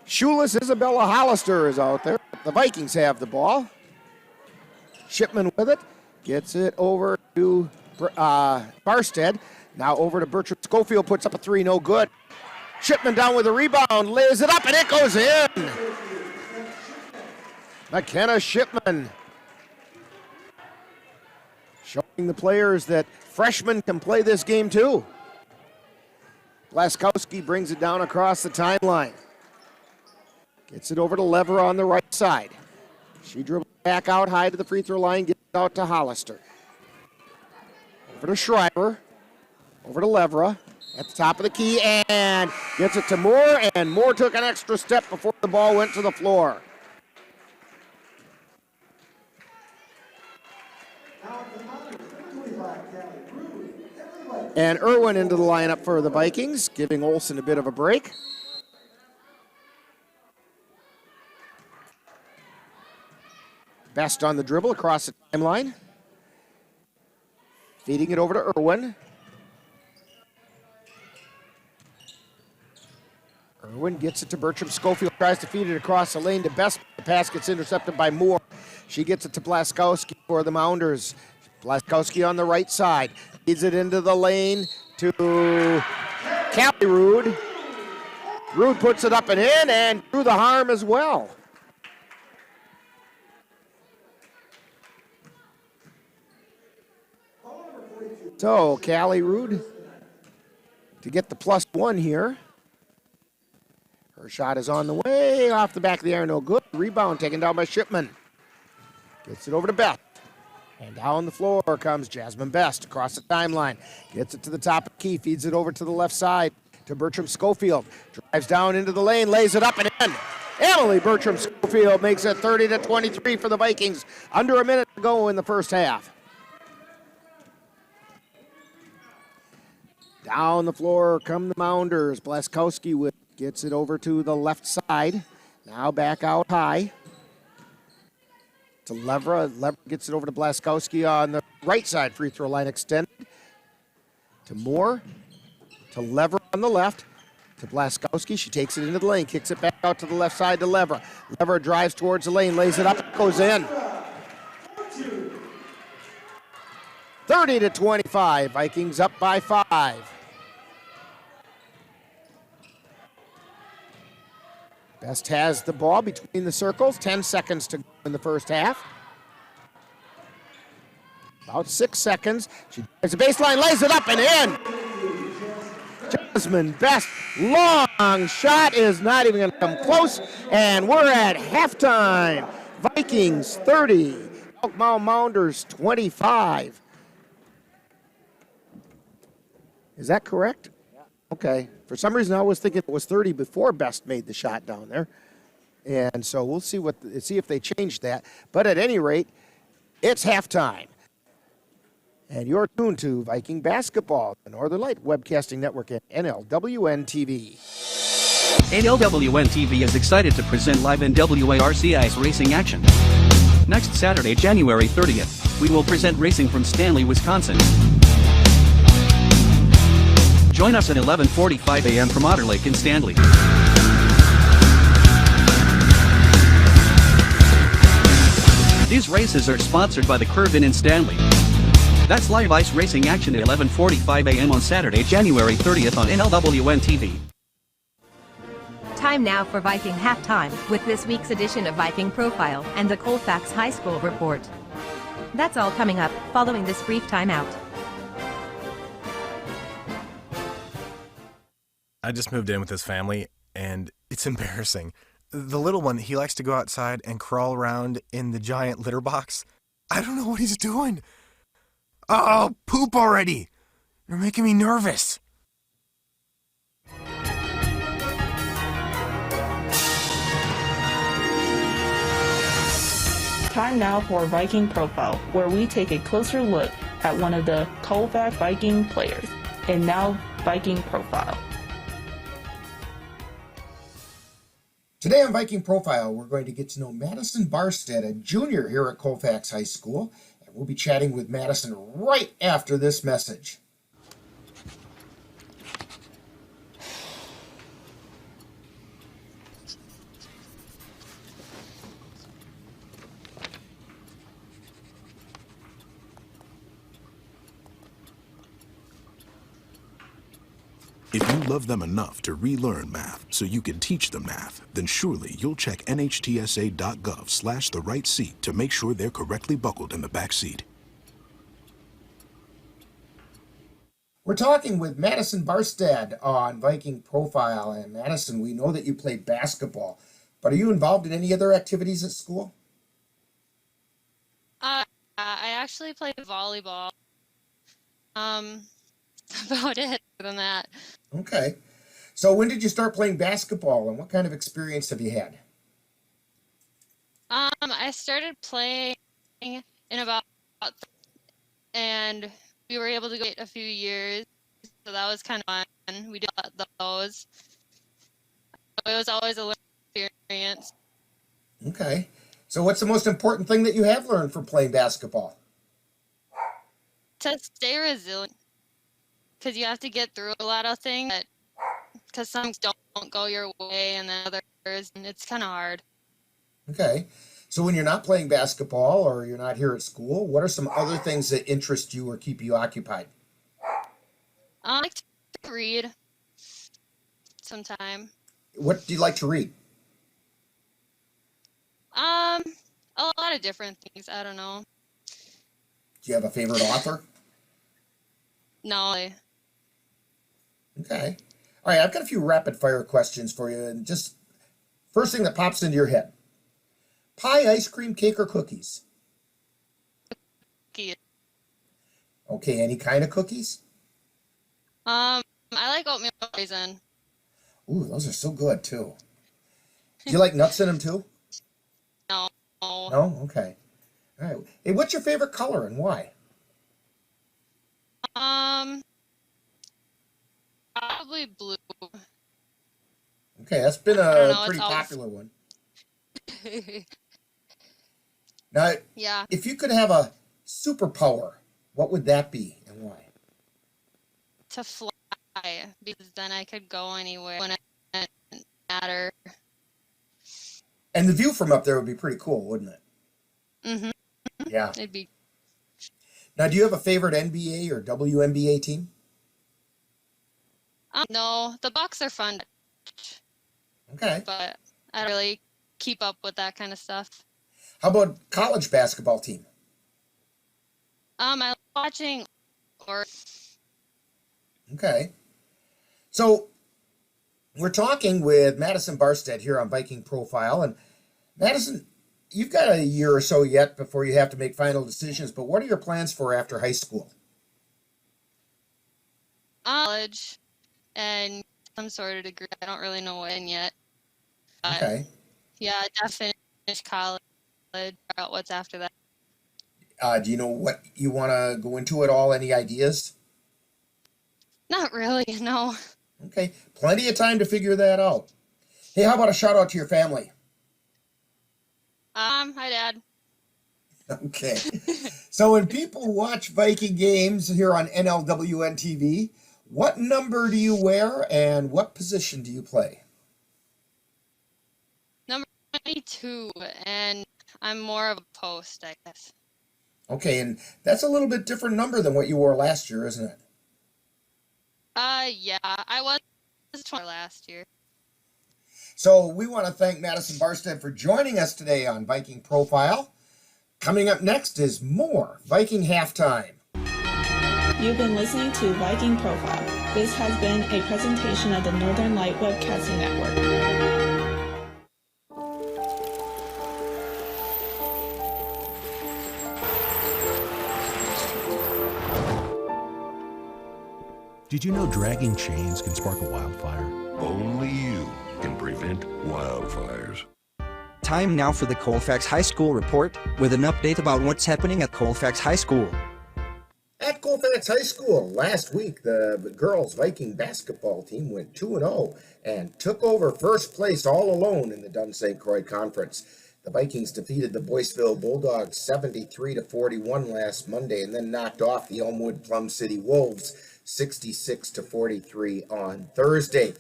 Shoeless Isabella Hollister is out there. The Vikings have the ball. Shipman with it. Gets it over to Barstead. Now over to Bertram Schofield, puts up a three, no good. Shipman down with a rebound, lays it up, and it goes in. McKenna Shipman showing the players that freshmen can play this game too. Blaskowski brings it down across the timeline. Gets it over to Lever on the right side. She dribbles back out high to the free throw line, gets it out to Hollister. Over to Schreiber. Over to Levera at the top of the key and gets it to Moore, and Moore took an extra step before the ball went to the floor. And Irwin into the lineup for the Vikings, giving Olsen a bit of a break. Best on the dribble across the timeline. Feeding it over to Irwin. Irwin gets it to Bertram Schofield, tries to feed it across the lane to Best. The pass gets intercepted by Moore. She gets it to Blaskowski for the Mounders. Blaskowski on the right side. Feeds it into the lane to Callie Rude. Rude puts it up and in and through the harm as well. So Callie Rude to get the +1 here. Her shot is on the way, off the back of the iron, no good. Rebound taken down by Shipman. Gets it over to Best. And down the floor comes Jasmine Best across the timeline. Gets it to the top of the key, feeds it over to the left side to Bertram Schofield. Drives down into the lane, lays it up and in. Emily Bertram Schofield makes it 30-23 for the Vikings. Under a minute to go in the first half. Down the floor come the Mounders. Blaskowski gets it over to the left side. Now back out high to Levera. Levera gets it over to Blaskowski on the right side. Free throw line extended to Moore. To Levera on the left. To Blaskowski. She takes it into the lane. Kicks it back out to the left side to Levera. Levera drives towards the lane. Lays it up. It goes in. 30-25. Vikings up by 5. Best has the ball between the circles. 10 seconds to go in the first half. About 6 seconds. She drives the baseline, lays it up and in. Jasmine Best, long shot is not even going to come close. And we're at halftime. Vikings 30, Elk Mound Mounders 25. Is that correct? Yeah. Okay. For some reason, I was thinking it was 30 before Best made the shot down there. And so we'll see if they changed that. But at any rate, it's halftime. And you're tuned to Viking Basketball, the Northern Light Webcasting Network at NLWN-TV. NLWN-TV is excited to present live NWARCI's racing action. Next Saturday, January 30th, we will present racing from Stanley, Wisconsin. Join us at 11:45 a.m. from Otter Lake in Stanley. These races are sponsored by the Curve Inn in Stanley. That's live ice racing action at 11:45 a.m. on Saturday, January 30th on NLWN-TV. Time now for Viking Halftime with this week's edition of Viking Profile and the Colfax High School Report. That's all coming up following this brief timeout. I just moved in with his family, and it's embarrassing. The little one, he likes to go outside and crawl around in the giant litter box. I don't know what he's doing. Oh, poop already. You're making me nervous. Time now for Viking Profile, where we take a closer look at one of the Colfax Viking players. And now, Viking Profile. Today on Viking Profile, we're going to get to know Madison Barstead, a junior here at Colfax High School. And we'll be chatting with Madison right after this message. If you love them enough to relearn math so you can teach them math, then surely you'll check nhtsa.gov/the-right-seat to make sure they're correctly buckled in the back seat. We're talking with Madison Barstead on Viking Profile. And Madison, we know that you play basketball, but are you involved in any other activities at school? I actually play volleyball. About it other than that. Okay. So when did you start playing basketball, and what kind of experience have you had? I started playing in about, and we were able to go a few years, so that was kind of fun. We did those. It was always a learning experience. Okay. So what's the most important thing that you have learned from playing basketball? To stay resilient, because you have to get through a lot of things, because some don't go your way and then others, and it's kind of hard. Okay. So when you're not playing basketball or you're not here at school, what are some other things that interest you or keep you occupied? I like to read sometime. What do you like to read? A lot of different things. I don't know. Do you have a favorite author? No. Okay. All right, I've got a few rapid fire questions for you, and just first thing that pops into your head. Pie, ice cream, cake, or cookies? Cookies. Okay, any kind of cookies? I like oatmeal raisin. Ooh, those are so good too. Do you like nuts in them too? No. No? Okay. All right. Hey, what's your favorite color and why? Probably blue. Okay, that's been a pretty popular one. Now, yeah. If you could have a superpower, what would that be and why? To fly, because then I could go anywhere when it doesn't matter. And the view from up there would be pretty cool, wouldn't it? Mm-hmm. Yeah. It'd be. Now, do you have a favorite NBA or WNBA team? No, the Bucks are fun. Okay. But I don't really keep up with that kind of stuff. How about college basketball team? I like watching or. Okay. So we're talking with Madison Barstead here on Viking Profile. And Madison, you've got a year or so yet before you have to make final decisions, but what are your plans for after high school? College and some sort of degree. I don't really know when yet. Okay. Yeah, definitely finish college. Figure out what's after that. Do you know what you want to go into at all? Any ideas? Not really, no. Okay, plenty of time to figure that out. Hey, how about a shout out to your family? Hi, Dad. Okay. So when people watch Viking games here on NLWN-TV, what number do you wear and what position do you play? Number 22, and I'm more of a post, I guess. Okay, and that's a little bit different number than what you wore last year, isn't it? Yeah, I was 20 last year. So we want to thank Madison Barstead for joining us today on Viking Profile. Coming up next is more Viking Halftime. You've been listening to Viking Profile. This has been a presentation of the Northern Light Webcasting Network. Did you know dragging chains can spark a wildfire? Only you can prevent wildfires. Time now for the Colfax High School report with an update about what's happening at Colfax High School. At Colfax High School, last week, the girls Viking basketball team went 2-0 and took over first place all alone in the Dunn-St. Croix Conference. The Vikings defeated the Boyceville Bulldogs 73-41 last Monday and then knocked off the Elmwood Plum City Wolves 66-43 on Thursday.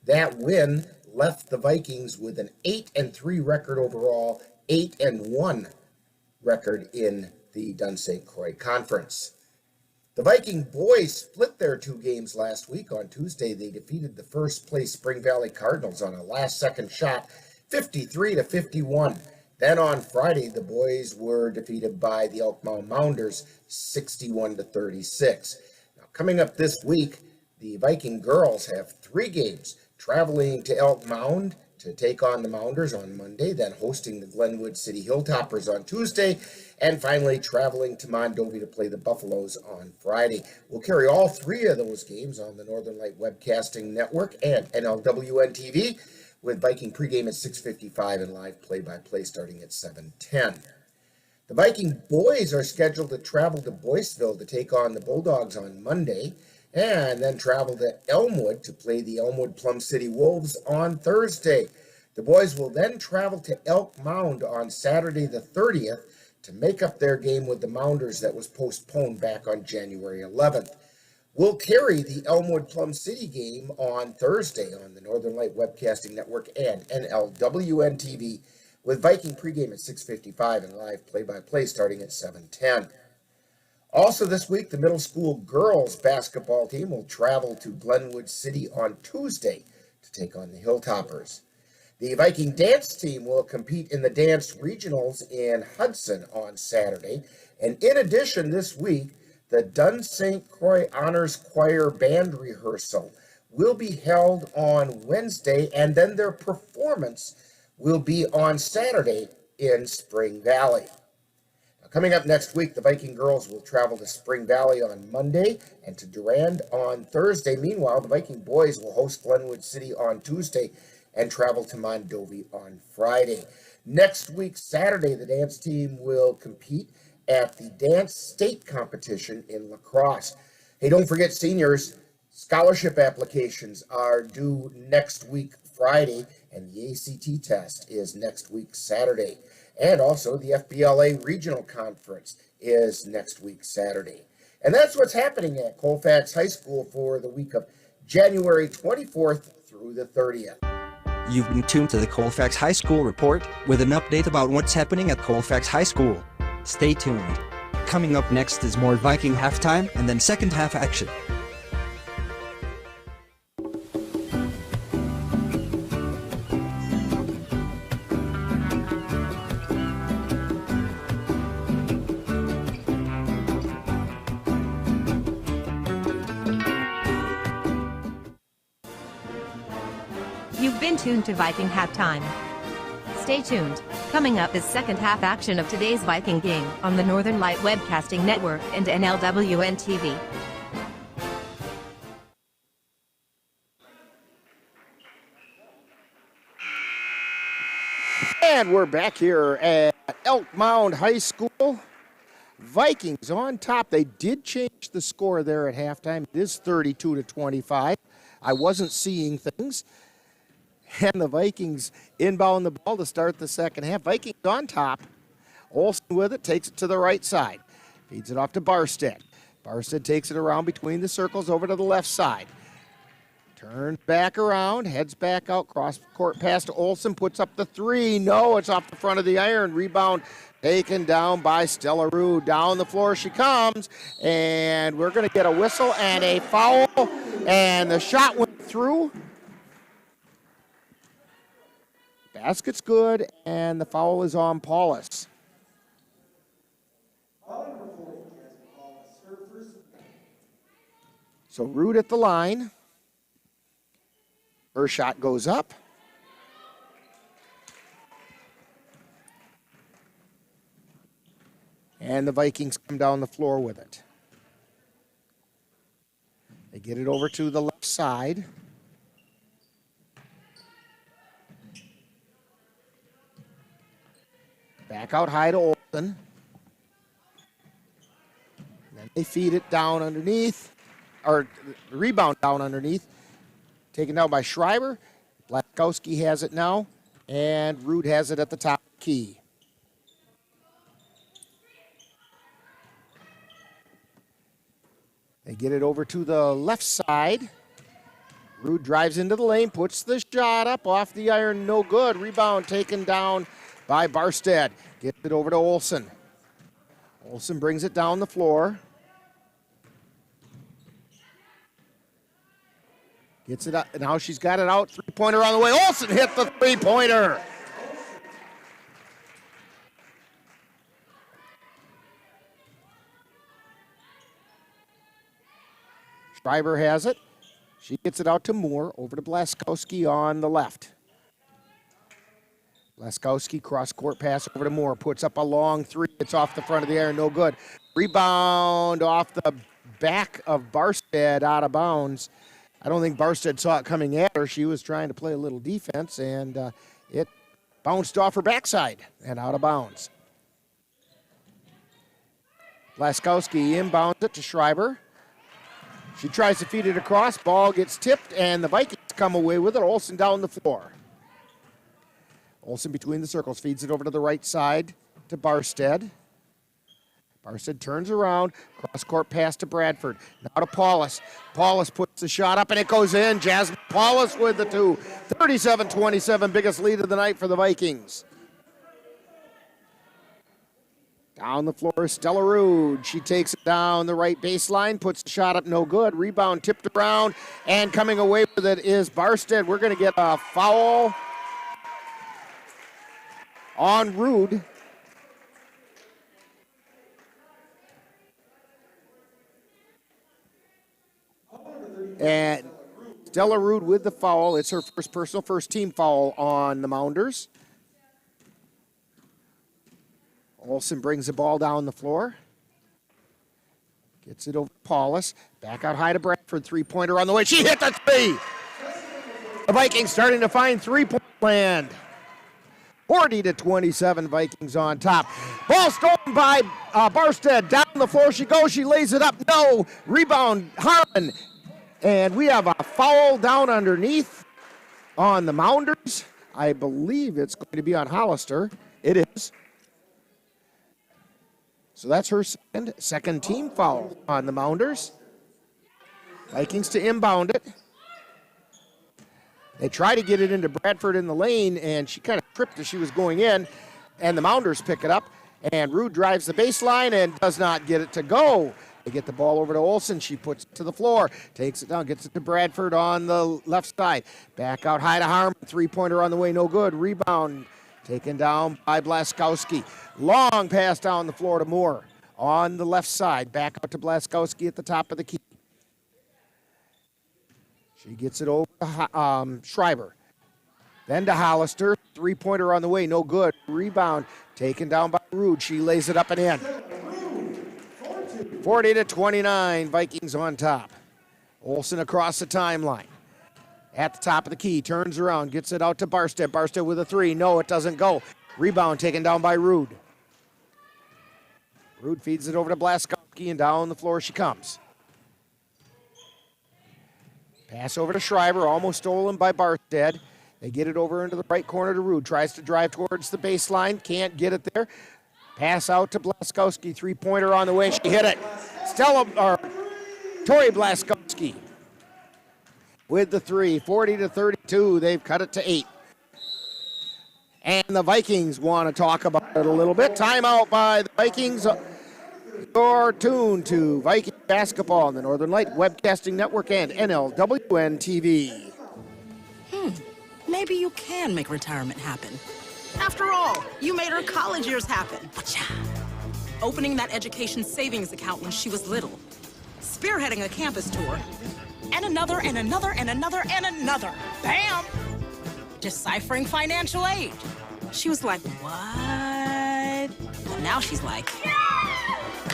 That win left the Vikings with an 8-3 record overall, 8-1 record in the Dunn-St. Croix Conference. The Viking boys split their two games last week. On Tuesday, they defeated the first place Spring Valley Cardinals on a last-second shot, 53-51. Then on Friday, the boys were defeated by the Elk Mound Mounders, 61-36. Now, coming up this week, the Viking girls have 3 games, traveling to Elk Mound to take on the Mounders on Monday, then hosting the Glenwood City Hilltoppers on Tuesday, and finally traveling to Mondovi to play the Buffaloes on Friday. We'll carry all 3 of those games on the Northern Light Webcasting Network and NLWN-TV, with Viking pregame at 6:55 and live play-by-play starting at 7:10. The Viking boys are scheduled to travel to Boyceville to take on the Bulldogs on Monday, and then travel to Elmwood to play the Elmwood Plum City Wolves on Thursday. The boys will then travel to Elk Mound on Saturday the 30th to make up their game with the Mounders that was postponed back on January 11th. We'll carry the Elmwood Plum City game on Thursday on the Northern Light Webcasting Network and NLWN-TV, with Viking pregame at 6:55 and live play-by-play starting at 7:10. Also this week, the middle school girls basketball team will travel to Glenwood City on Tuesday to take on the Hilltoppers. The Viking dance team will compete in the dance regionals in Hudson on Saturday. And in addition, this week, the Dunn-St. Croix Honors Choir band rehearsal will be held on Wednesday, and then their performance will be on Saturday in Spring Valley. Coming up next week, the Viking girls will travel to Spring Valley on Monday and to Durand on Thursday. Meanwhile, the Viking boys will host Glenwood City on Tuesday and travel to Mondovi on Friday. Next week, Saturday, the dance team will compete at the Dance State Competition in La Crosse. Hey, don't forget, seniors, scholarship applications are due next week, Friday, and the ACT test is next week, Saturday. And also, the FBLA Regional Conference is next week, Saturday. And that's what's happening at Colfax High School for the week of January 24th through the 30th. You've been tuned to the Colfax High School report with an update about what's happening at Colfax High School. Stay tuned. Coming up next is more Viking halftime and then second half action. You've been tuned to Viking Halftime. Stay tuned. Coming up is second half action of today's Viking game on the Northern Light Webcasting Network and NLWN-TV. And we're back here at Elk Mound High School. Vikings on top. They did change the score there at halftime. It is 32-25. I wasn't seeing things. And the Vikings inbound the ball to start the second half. Vikings on top. Olsen with it, takes it to the right side. Feeds it off to Barstead. Barstead takes it around between the circles over to the left side. Turns back around, heads back out, cross court pass to Olsen, puts up the three. No, it's off the front of the iron. Rebound taken down by Stella Rude. Down the floor she comes, and we're going to get a whistle and a foul, and the shot went through. Basket's good, and the foul is on Paulus. So Rude at the line. Her shot goes up. And the Vikings come down the floor with it. They get it over to the left side. Back out high to Olsen. Then they feed it down underneath, or rebound down underneath. Taken down by Schreiber. Blaskowski has it now, and Rude has it at the top of the key. They get it over to the left side. Rude drives into the lane, puts the shot up off the iron, no good. Rebound taken down by Barstead. Gets it over to Olsen. Olsen brings it down the floor. Gets it up, now she's got it out. Three-pointer on the way. Olsen hit the three-pointer. Schreiber has it. She gets it out to Moore, over to Blaskowski on the left. Blaskowski, cross-court pass over to Moore, puts up a long three. It's off the front of the iron, no good. Rebound off the back of Barstead, out of bounds. I don't think Barstead saw it coming at her. She was trying to play a little defense, and it bounced off her backside and out of bounds. Blaskowski inbounds it to Schreiber. She tries to feed it across. Ball gets tipped, and the Vikings come away with it. Olsen down the floor. Olsen between the circles, feeds it over to the right side to Barstead. Barstead turns around, cross-court pass to Bradford. Now to Paulus. Paulus puts the shot up, and it goes in. Jasmine Paulus with the two. 37-27, biggest lead of the night for the Vikings. Down the floor is Stella Rude. She takes it down the right baseline, puts the shot up, no good. Rebound tipped around, and coming away with it is Barstead. We're going to get a foul on Rude. And Stella Rude with the foul. It's her first personal first-team foul on the Mounders. Olsen brings the ball down the floor. Gets it over to Paulus. Back out high to Bradford. Three-pointer on the way. She hit the three. The Vikings starting to find three-point land. 40-27, Vikings on top. Ball stolen by Barstead. Down the floor she goes. She lays it up. No. Rebound, Harmon. And we have a foul down underneath on the Mounders. I believe it's going to be on Hollister. It is. So that's her second team foul on the Mounders. Vikings to inbound it. They try to get it into Bradford in the lane, and she kind of tripped as she was going in, and the Mounders pick it up, and Rude drives the baseline and does not get it to go. They get the ball over to Olsen. She puts it to the floor, takes it down, gets it to Bradford on the left side. Back out high to Harmon. Three-pointer on the way, no good. Rebound taken down by Blaskowski. Long pass down the floor to Moore on the left side. Back out to Blaskowski at the top of the key. She gets it over to Schreiber. Then to Hollister. Three-pointer on the way, no good. Rebound taken down by Rude. She lays it up and in. 40-29, Vikings on top. Olsen across the timeline. At the top of the key, turns around, gets it out to Barstead. Barstead with a three. No, it doesn't go. Rebound taken down by Rude. Rude feeds it over to Blaskowski, and down the floor she comes. Pass over to Schreiber, almost stolen by Barstead. They get it over into the right corner to Rude. Tries to drive towards the baseline, can't get it there. Pass out to Blaskowski, three-pointer on the way. She hit it. Tori Blaskowski with the three, 40-32. They've cut it to 8. And the Vikings want to talk about it a little bit. Timeout by the Vikings. You're tuned to Viking Basketball on the Northern Light Webcasting Network and NLWN-TV. Maybe you can make retirement happen. After all, you made her college years happen. Opening that education savings account when she was little. Spearheading a campus tour. And another, and another, and another, and another. Bam! Deciphering financial aid. She was like, what? But now she's like,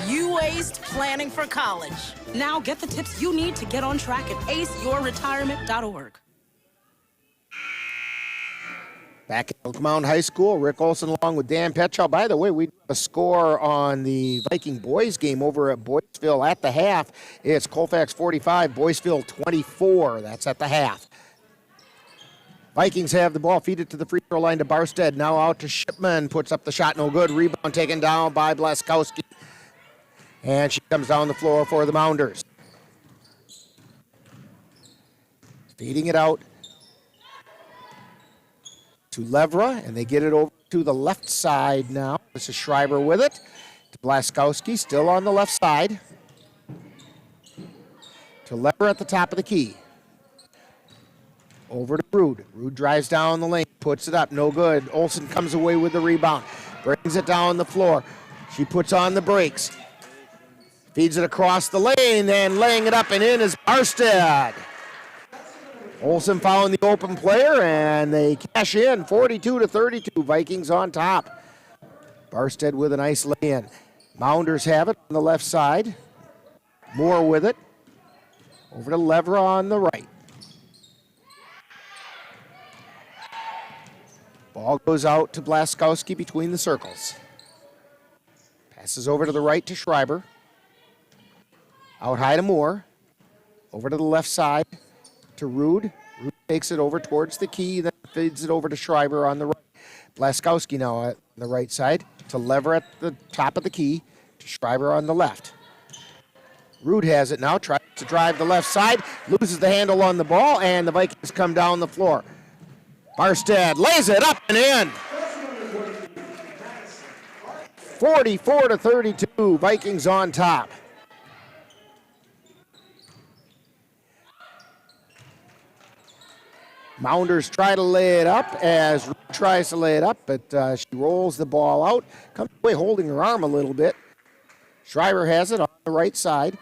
you aced planning for college. Now get the tips you need to get on track at aceyourretirement.org. Back at Elk Mound High School, Rick Olson along with Dan Petchow. By the way, we have a score on the Viking boys game over at Boyceville at the half. It's Colfax 45, Boyceville 24. That's at the half. Vikings have the ball, feed it to the free throw line to Barstead. Now out to Shipman, puts up the shot, no good. Rebound taken down by Blaskowski. And she comes down the floor for the Mounders. Feeding it out to Levra, and they get it over to the left side now. This is Schreiber with it. To Blaskowski, still on the left side. To Levra at the top of the key. Over to Rude. Rude drives down the lane, puts it up, no good. Olsen comes away with the rebound. Brings it down the floor. She puts on the brakes. Feeds it across the lane, and laying it up and in is Barstead. Olsen found the open player, and they cash in 42-32. Vikings on top. Barstead with a nice lay-in. Mounders have it on the left side. Moore with it. Over to Levra on the right. Ball goes out to Blaskowski between the circles. Passes over to the right to Schreiber. Out high to Moore. Over to the left side to Rude. Rude takes it over towards the key, then feeds it over to Schreiber on the right. Blaskowski now on the right side to Lever at the top of the key to Schreiber on the left. Rude has it now, tries to drive the left side, loses the handle on the ball, and the Vikings come down the floor. Barstead lays it up and in. 44-32, Vikings on top. Mounders try to lay it up as Rude tries to lay it up, but she rolls the ball out, comes away holding her arm a little bit. Schreiber has it on the right side.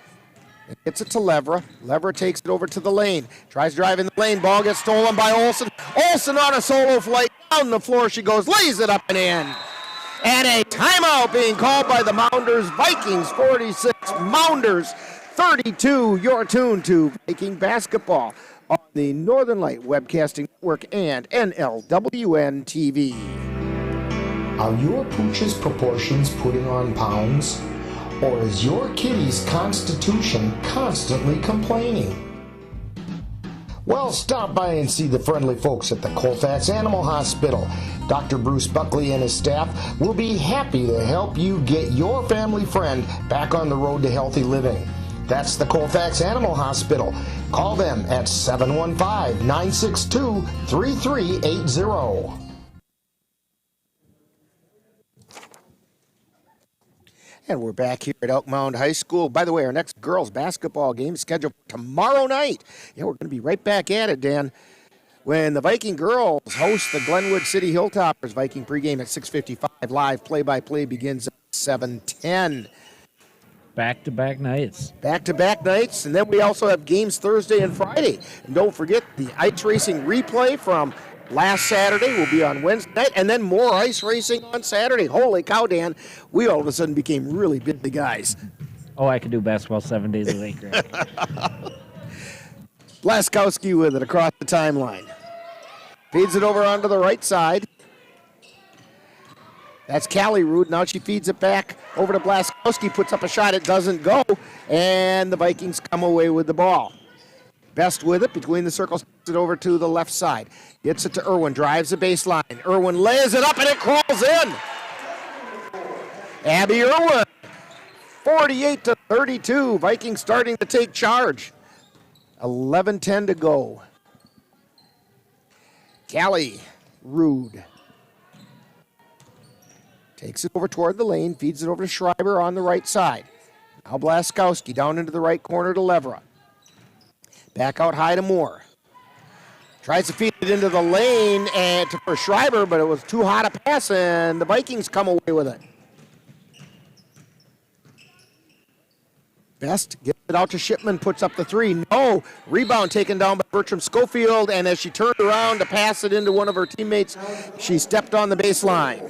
It gets it to Levra. Levra takes it over to the lane. Tries driving the lane. Ball gets stolen by Olsen. Olsen on a solo flight. Down the floor she goes. Lays it up and in. And a timeout being called by the Mounders. Vikings 46. Mounders 32. You're tuned to Viking Basketball on the Northern Light Webcasting Network and NLWN-TV. Are your pooch's proportions putting on pounds? Or is your kitty's constitution constantly complaining? Well, stop by and see the friendly folks at the Colfax Animal Hospital. Dr. Bruce Buckley and his staff will be happy to help you get your family friend back on the road to healthy living. That's the Colfax Animal Hospital. Call them at 715-962-3380. And we're back here at Elk Mound High School. By the way, our next girls basketball game is scheduled for tomorrow night. Yeah, we're going to be right back at it, Dan, when the Viking girls host the Glenwood City Hilltoppers. Viking pregame at 6:55. Live play-by-play begins at 7:10. Back-to-back nights. Back-to-back nights, and then we also have games Thursday and Friday. And don't forget the ice racing replay from last Saturday will be on Wednesday night, and then more ice racing on Saturday. Holy cow, Dan. We all of a sudden became really busy guys. Oh, I could do basketball 7 days a week, Rick. Blaskowski with it across the timeline. Feeds it over onto the right side. That's Callie Rude. Now she feeds it back over to Blaskowski, puts up a shot. It doesn't go, and the Vikings come away with the ball. Best with it between the circles, gets it over to the left side. Gets it to Irwin, drives the baseline. Irwin lays it up, and it crawls in. Abby Irwin, 48-32. Vikings starting to take charge. 11:10 to go. Callie Rude takes it over toward the lane, feeds it over to Schreiber on the right side. Now Blaskowski down into the right corner to Levra. Back out high to Moore. Tries to feed it into the lane and for Schreiber, but it was too hot a pass, and the Vikings come away with it. Best gets it out to Shipman, puts up the three. No. Rebound taken down by Bertram Schofield, and as she turned around to pass it into one of her teammates, she stepped on the baseline.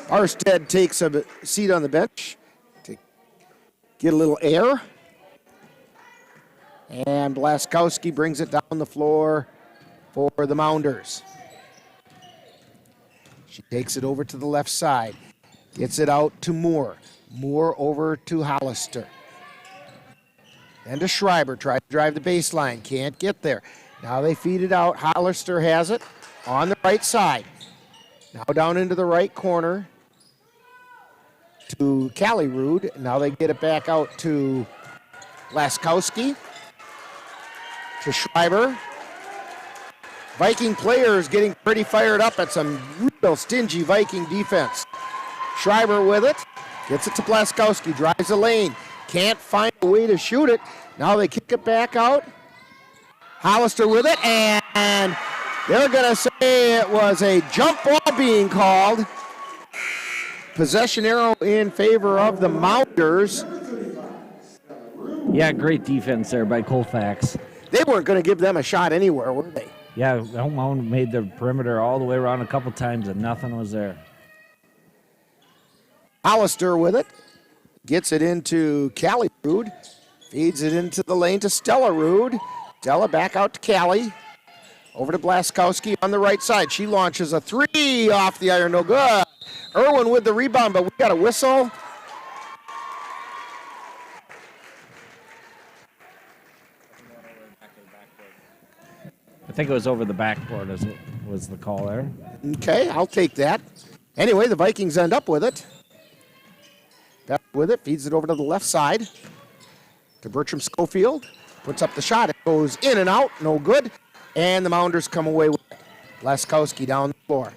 Arstead takes a seat on the bench to get a little air. And Blaskowski brings it down the floor for the Mounders. She takes it over to the left side. Gets it out to Moore. Moore over to Hollister. And to Schreiber. Tries to drive the baseline. Can't get there. Now they feed it out. Hollister has it on the right side. Now down into the right corner to Callie Rude. Now they get it back out to Blaskowski. To Schreiber. Viking players getting pretty fired up at some real stingy Viking defense. Schreiber with it. Gets it to Blaskowski. Drives the lane. Can't find a way to shoot it. Now they kick it back out. Hollister with it. And they're going to say it was a jump ball being called. Possession arrow in favor of the Mounders. Yeah, great defense there by Colfax. They weren't going to give them a shot anywhere, were they? Yeah, Elk Mound made the perimeter all the way around a couple times and nothing was there. Hollister with it. Gets it into Callie Rude. Feeds it into the lane to Stella Rude. Stella back out to Callie. Over to Blaskowski on the right side. She launches a three off the iron. No good. Irwin with the rebound, but we got a whistle. I think it was over the backboard was the call there. Okay, I'll take that. Anyway, the Vikings end up with it. Back with it, feeds it over to the left side to Bertram Schofield. Puts up the shot. It goes in and out, no good. And the Mounders come away with it. Blaskowski down the floor.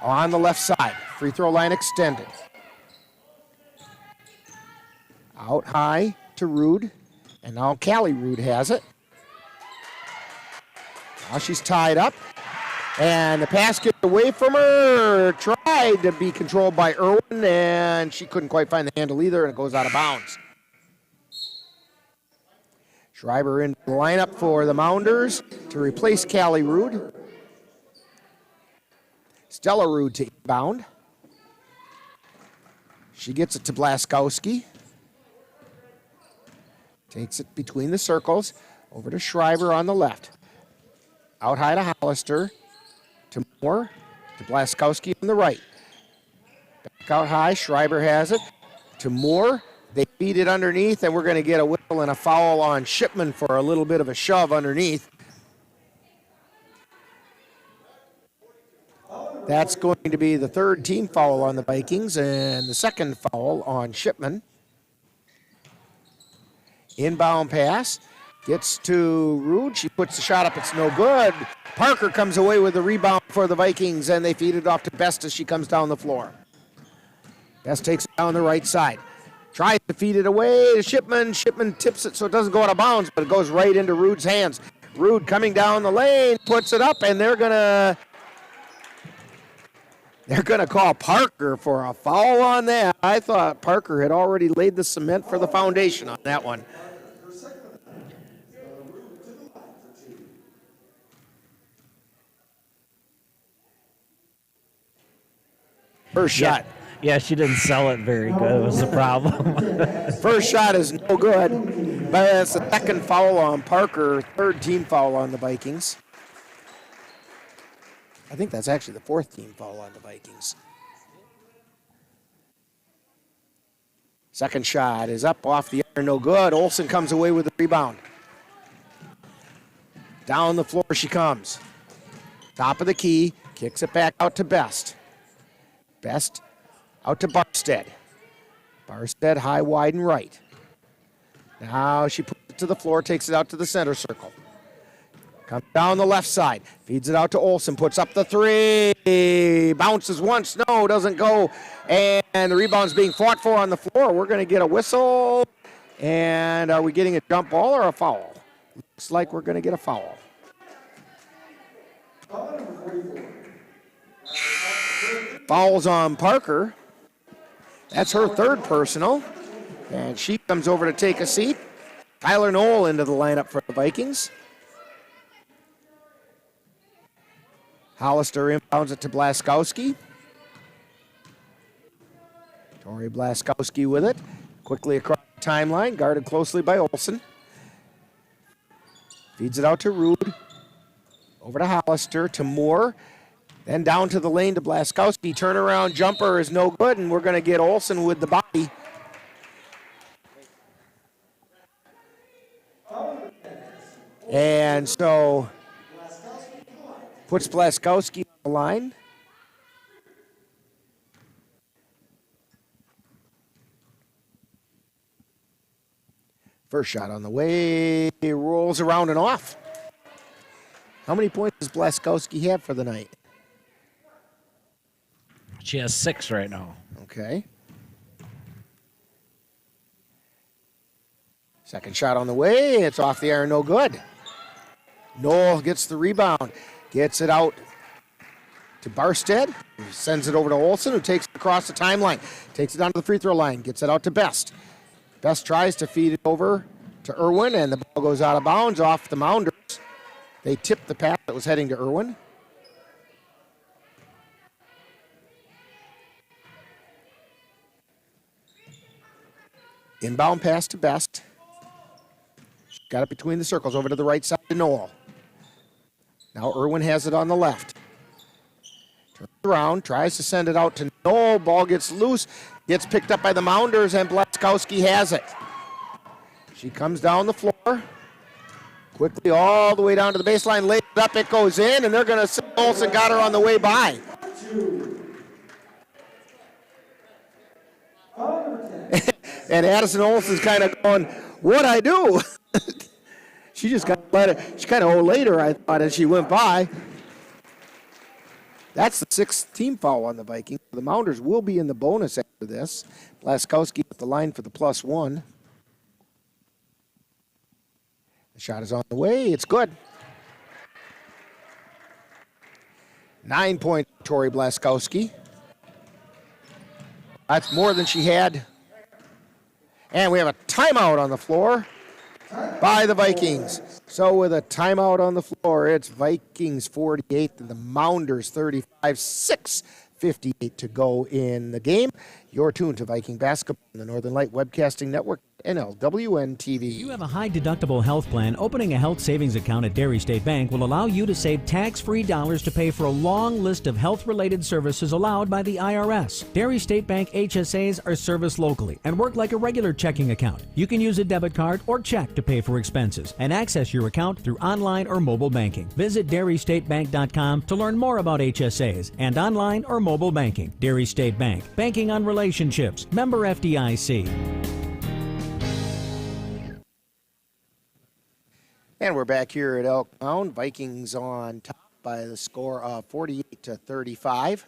On the left side, free throw line extended. Out high to Rude. And now Callie Rude has it. Now she's tied up. And the pass gets away from her. Tried to be controlled by Irwin, and she couldn't quite find the handle either, and it goes out of bounds. Schreiber in the lineup for the Mounders to replace Callie Rude. Stella Rude to inbound. She gets it to Blaskowski. Takes it between the circles. Over to Schreiber on the left. Out high to Hollister. To Moore. To Blaskowski on the right. Back out high. Schreiber has it. To Moore. They feed it underneath, and we're going to get a whistle and a foul on Shipman for a little bit of a shove underneath. That's going to be the third team foul on the Vikings and the second foul on Shipman. Inbound pass. Gets to Rude. She puts the shot up. It's no good. Parker comes away with the rebound for the Vikings, and they feed it off to Best as she comes down the floor. Best takes it down the right side. Tries to feed it away to Shipman. Shipman tips it so it doesn't go out of bounds, but it goes right into Rude's hands. Rude coming down the lane, puts it up, and they're gonna call Parker for a foul on that. I thought Parker had already laid the cement for the foundation on that one. First shot. Yeah, she didn't sell it very good. It was the problem. First shot is no good. But that's the second foul on Parker, third team foul on the Vikings. I think that's actually the fourth team foul on the Vikings. Second shot is up off the iron, no good. Olsen comes away with the rebound. Down the floor she comes. Top of the key, kicks it back out to Best. Best out to Barstead. Barstead high, wide, and right. Now she puts it to the floor, takes it out to the center circle. Comes down the left side, feeds it out to Olsen, puts up the three. Bounces once, no, doesn't go. And the rebound's being fought for on the floor. We're going to get a whistle. And are we getting a jump ball or a foul? Looks like we're going to get a foul. Fouls on Parker. That's her third personal. And she comes over to take a seat. Tyler Knoll into the lineup for the Vikings. Hollister inbounds it to Blaskowski. Tori Blaskowski with it. Quickly across the timeline, guarded closely by Olsen. Feeds it out to Rude. Over to Hollister, to Moore. Then down to the lane to Blaskowski. Turnaround jumper is no good, and we're going to get Olsen with the body. And so puts Blaskowski on the line. First shot on the way, rolls around and off. How many points does Blaskowski have for the night? She has 6 right now. Okay. Second shot on the way, it's off the iron, no good. Knoll gets the rebound, gets it out to Barstead, sends it over to Olsen, who takes it across the timeline, takes it down to the free throw line, gets it out to Best. Best tries to feed it over to Irwin, and the ball goes out of bounds off the Mounders. They tipped the pass that was heading to Irwin. Inbound pass to Best. Got it between the circles, over to the right side to Knoll. Now Irwin has it on the left. Turns around, tries to send it out to Knoll. Ball gets loose, gets picked up by the Mounders, and Blaskowski has it. She comes down the floor. Quickly all the way down to the baseline, lays it up, it goes in, and they're going to say Olsen got her on the way by. And Addison Olsen's kind of going, what'd I do? She just got let it. She kind of olayed her, I thought, as she went by. That's the 6th team foul on the Vikings. The Mounders will be in the bonus after this. Blaskowski at the line for the +1. The shot is on the way. It's good. 9 points for Tori Blaskowski. That's more than she had. And we have a timeout on the floor by the Vikings. So with a timeout on the floor, it's Vikings 48 and the Mounders 35, 6:58 to go in the game. You're tuned to Viking Basketball on the Northern Light Webcasting Network, NLWN-TV. You have a high-deductible health plan. Opening a health savings account at Dairy State Bank will allow you to save tax-free dollars to pay for a long list of health-related services allowed by the IRS. Dairy State Bank HSAs are serviced locally and work like a regular checking account. You can use a debit card or check to pay for expenses and access your account through online or mobile banking. Visit DairyStateBank.com to learn more about HSAs and online or mobile banking. Dairy State Bank, banking on relationships. Member FDIC. And we're back here at Elk Mound. Vikings on top by the score of 48-35.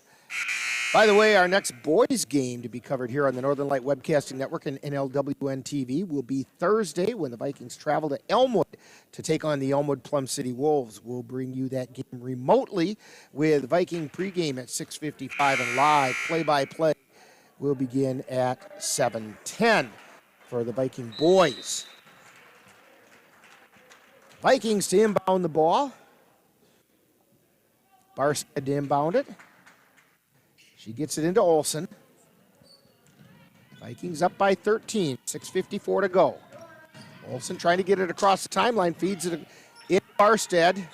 By the way, our next boys game to be covered here on the Northern Light Webcasting Network and NLWN-TV will be Thursday when the Vikings travel to Elmwood to take on the Elmwood Plum City Wolves. We'll bring you that game remotely with Viking pregame at 6:55 and live play-by-play will begin at 7:10 for the Viking boys. Vikings to inbound the ball. Barstead to inbound it. She gets it into Olsen. Vikings up by 13, 6:54 to go. Olsen trying to get it across the timeline, feeds it in Barstead.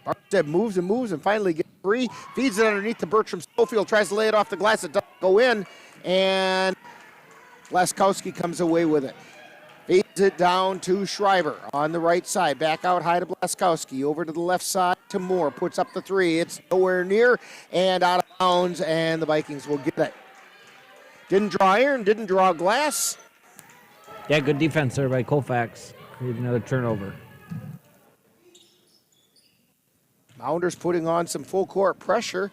Barstead moves and moves and finally gets free. Feeds it underneath to Bertram Schofield, tries to lay it off the glass. It doesn't go in, and Blaskowski comes away with it. Feeds it down to Shriver on the right side. Back out high to Blaskowski. Over to the left side to Moore. Puts up the three. It's nowhere near and out of bounds, and the Vikings will get it. Didn't draw iron, didn't draw glass. Yeah, good defense there by Colfax. Create another turnover. Mounders putting on some full court pressure.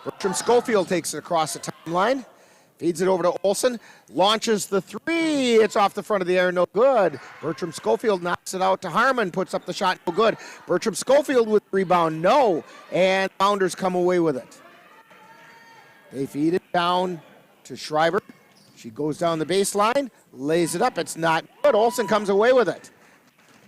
Bertram Schofield takes it across the timeline. Feeds it over to Olsen. Launches the three. It's off the front of the iron, no good. Bertram Schofield knocks it out to Harmon. Puts up the shot, no good. Bertram Schofield with the rebound, no. And Mounders come away with it. They feed it down to Shriver. She goes down the baseline, lays it up. It's not good. Olsen comes away with it.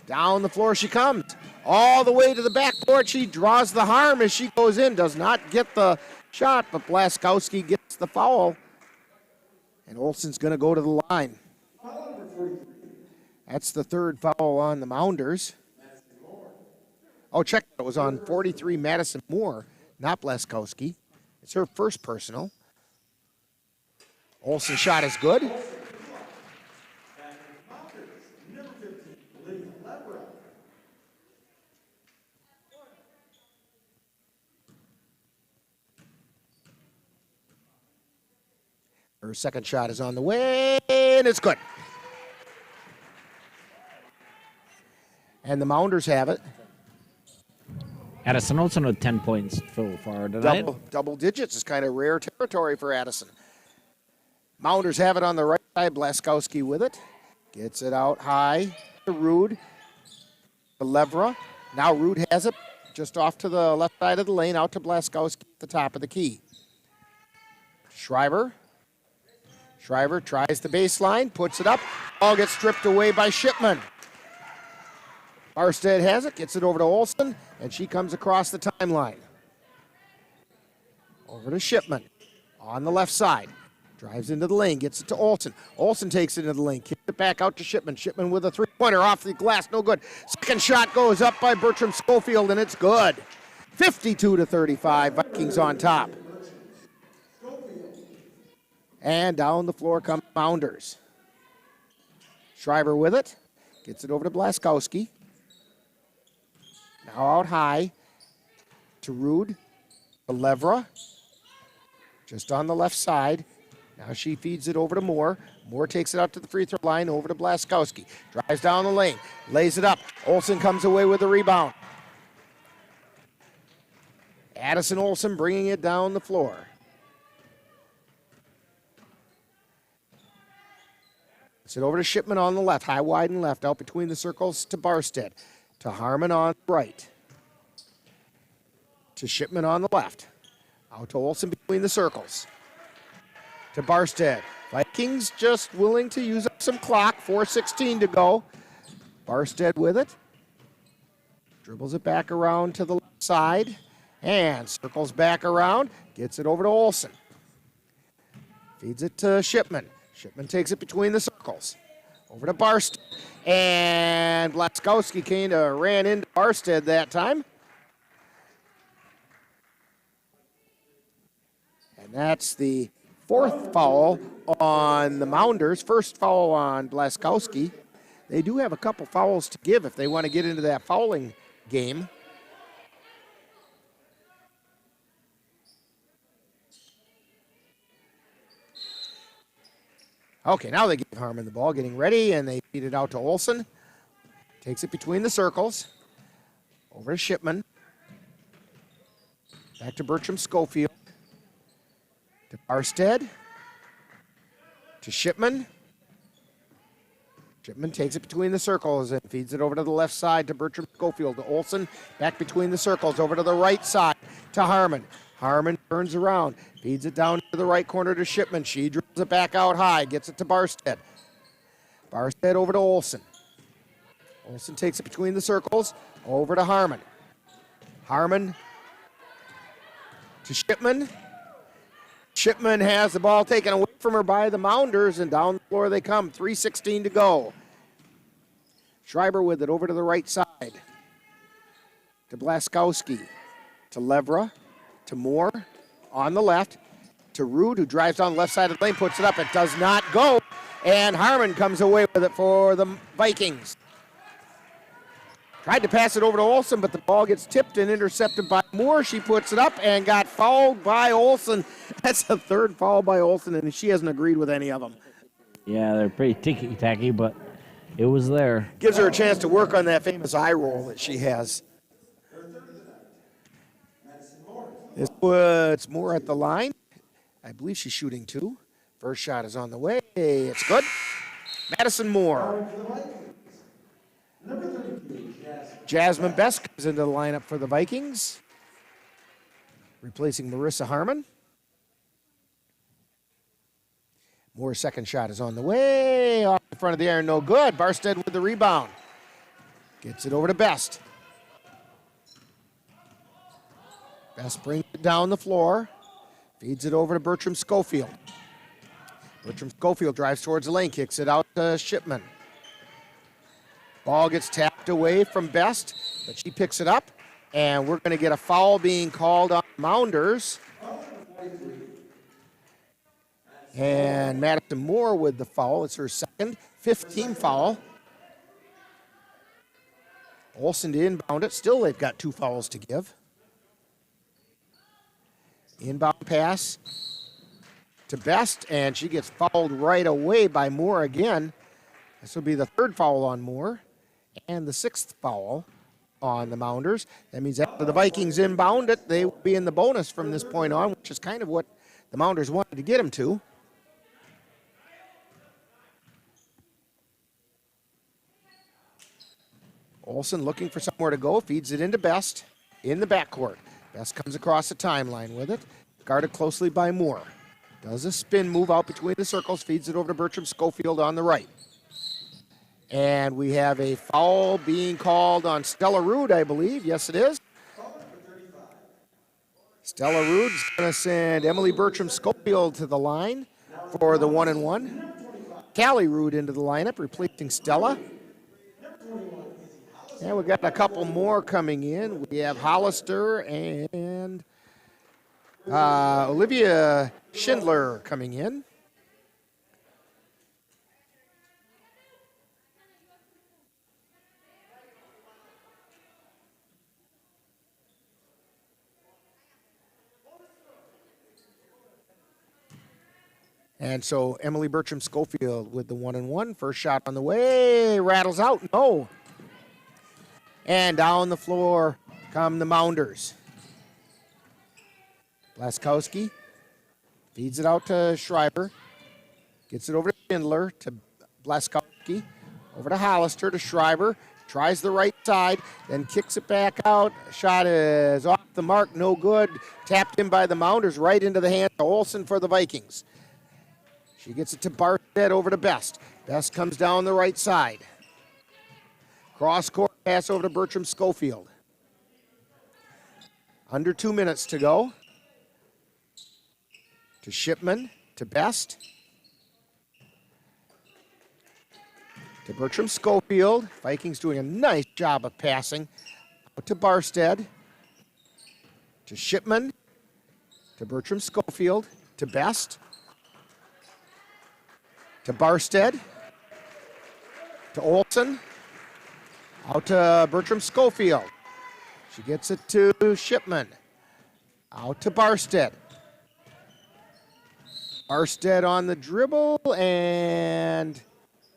Down the floor she comes. All the way to the backboard. She draws the harm as she goes in. Does not get the shot, but Blaskowski gets the foul. And Olsen's going to go to the line. That's the third foul on the Mounders. Oh, check. It was on 43 Madison Moore, not Blaskowski. It's her first personal. Olsen's shot is good. Her second shot is on the way, and it's good. And the Mounders have it. Addison Olsen with 10 points so far tonight. Double digits is kind of rare territory for Addison. Mounders have it on the right side. Blaskowski with it. Gets it out high to Rude. To Levra. Now Rude has it just off to the left side of the lane, out to Blaskowski at the top of the key. Shriver. Shriver tries the baseline, puts it up. All gets stripped away by Shipman. Barstead has it, gets it over to Olsen, and she comes across the timeline. Over to Shipman on the left side. Drives into the lane, gets it to Olsen. Olsen takes it into the lane, kicks it back out to Shipman. Shipman with a three-pointer off the glass, no good. Second shot goes up by Bertram Schofield, and it's good. 52-35, Vikings on top. And down the floor come Mounders. Shriver with it. Gets it over to Blaskowski. Now out high to Rude. To Levra. Just on the left side. Now she feeds it over to Moore. Moore takes it out to the free throw line, over to Blaskowski. Drives down the lane. Lays it up. Olsen comes away with the rebound. Addison Olsen bringing it down the floor. It's it over to Shipman on the left, high, wide, and left, out between the circles to Barstead. To Harmon on the right. To Shipman on the left. Out to Olsen between the circles. To Barstead. Vikings just willing to use up some clock, 4:16 to go. Barstead with it. Dribbles it back around to the left side. And circles back around. Gets it over to Olsen. Feeds it to Shipman. Shipman takes it between the circles. Over to Barstead. And Blaskowski kind of ran into Barstead that time. And that's the fourth foul on the Mounders. First foul on Blaskowski. They do have a couple fouls to give if they want to get into that fouling game. Okay, now they give Harmon the ball, getting ready, and they feed it out to Olsen. Takes it between the circles. Over to Shipman. Back to Bertram Schofield. To Barstead. To Shipman. Shipman takes it between the circles and feeds it over to the left side to Bertram Schofield. To Olsen, back between the circles, over to the right side to Harmon. Harmon turns around, feeds it down to the right corner to Shipman. She dribbles it back out high, gets it to Barstead. Barstead over to Olsen. Olsen takes it between the circles, over to Harmon. Harmon to Shipman. Shipman has the ball taken away from her by the Mounders, and down the floor they come. 3:16 to go. Schreiber with it over to the right side. To Blaskowski. To Levra. To Moore. On the left. To Rude, who drives down the left side of the lane, puts it up. It does not go. And Harmon comes away with it for the Vikings. Tried to pass it over to Olsen, but the ball gets tipped and intercepted by Moore. She puts it up and got fouled by Olsen. That's the third foul by Olsen, and she hasn't agreed with any of them. Yeah, they're pretty ticky-tacky, but it was there. Gives her a chance to work on that famous eye roll that she has. This puts Moore at the line. I believe she's shooting 2. First shot is on the way. It's good. Madison Moore. Jasmine Best comes into the lineup for the Vikings, replacing Marissa Harmon. Moore's second shot is on the way. Off the front of the iron, no good. Barstead with the rebound. Gets it over to Best. Best brings it down the floor. Feeds it over to Bertram Schofield. Bertram Schofield drives towards the lane, kicks it out to Shipman. Ball gets tapped away from Best, but she picks it up, and we're going to get a foul being called on Mounders. And Madison Moore with the foul. It's her second, 15th foul. Olsen to inbound it. Still, they've got 2 fouls to give. Inbound pass to Best, and she gets fouled right away by Moore again. This will be the 3rd foul on Moore and the 6th foul on the Mounders. That means after the Vikings inbound it, they will be in the bonus from this point on, which is kind of what the Mounders wanted to get them to. Olsen looking for somewhere to go, feeds it into Best in the backcourt. Best comes across the timeline with it, guarded closely by Moore. Does a spin move out between the circles, feeds it over to Bertram Schofield on the right. And we have a foul being called on Stella Rude, I believe. Yes, it is. Stella Rude is going to send Emily Bertram Schofield to the line for the 1-and-1. Callie Rude into the lineup, replacing Stella. And we've got a couple more coming in. We have Hollister and Olivia Schindler coming in. And so Emily Bertram Schofield with the 1-and-1. First shot on the way. Rattles out. No. And down the floor come the Mounders. Blaskowski feeds it out to Schreiber. Gets it over to Schindler, to Blaskowski. Over to Hollister, to Schreiber. Tries the right side, then kicks it back out. Shot is off the mark, no good. Tapped in by the Mounders, right into the hand of Olsen for the Vikings. She gets it to Barstead, over to Best. Best comes down the right side. Cross-court pass over to Bertram Schofield. Under 2 minutes to go. To Shipman, to Best. To Bertram Schofield. Vikings doing a nice job of passing. Out to Barstead. To Shipman. To Bertram Schofield. To Best. To Barstead. To Olsen. Out to Bertram Schofield. She gets it to Shipman. Out to Barstead. Barstead on the dribble, and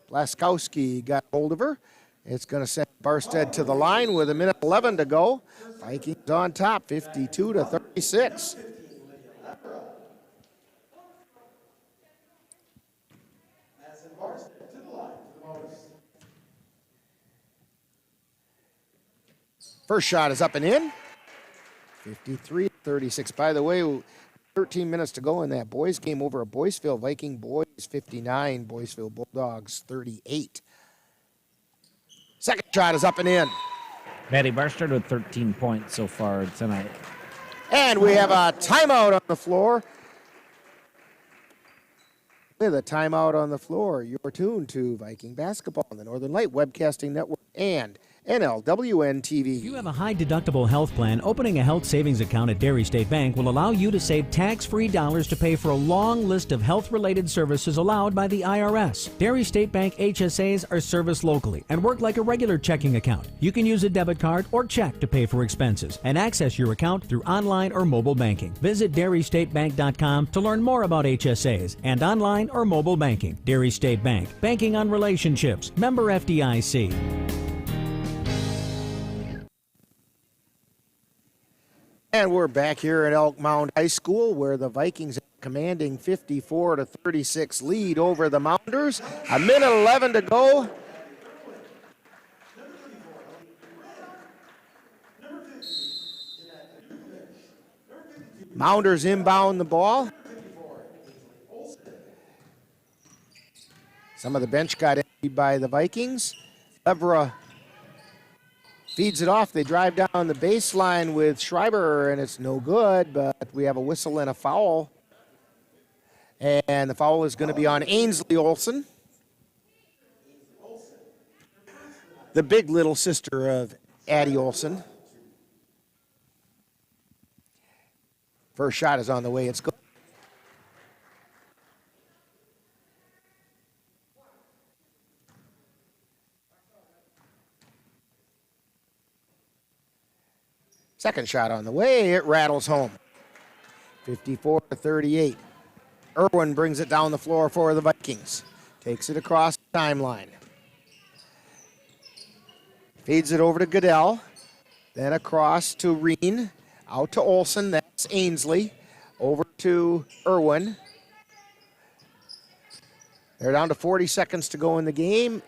Blaskowski got hold of her. It's going to send Barstead to the line with 1:11 to go. Vikings on top, 52-36. First shot is up and in. 53-36. By the way, 13 minutes to go in that boys game over at Boyceville. Viking boys 59, Boyceville Bulldogs 38. Second shot is up and in. Maddie Barstead with 13 points so far tonight. And we have a timeout on the floor. With a timeout on the floor, you're tuned to Viking Basketball on the Northern Light Webcasting Network and NLWN-TV. If you have a high-deductible health plan, opening a health savings account at Dairy State Bank will allow you to save tax-free dollars to pay for a long list of health-related services allowed by the IRS. Dairy State Bank HSAs are serviced locally and work like a regular checking account. You can use a debit card or check to pay for expenses and access your account through online or mobile banking. Visit DairyStateBank.com to learn more about HSAs and online or mobile banking. Dairy State Bank, banking on relationships. Member FDIC. And we're back here at Elk Mound High School where the Vikings have a commanding 54-36 lead over the Mounders. A minute 11 to go. Mounders inbound the ball. Some of the bench got emptied by the Vikings. Levra feeds it off. They drive down the baseline with Schreiber, and it's no good, but we have a whistle and a foul. And the foul is going to be on Ainsley Olsen, the big little sister of Addie Olsen. First shot is on the way. It's good. Second shot on the way, it rattles home. 54-38. Irwin brings it down the floor for the Vikings. Takes it across the timeline. Feeds it over to Goodell. Then across to Reen. Out to Olsen, that's Ainsley. Over to Irwin. They're down to 40 seconds to go in the game.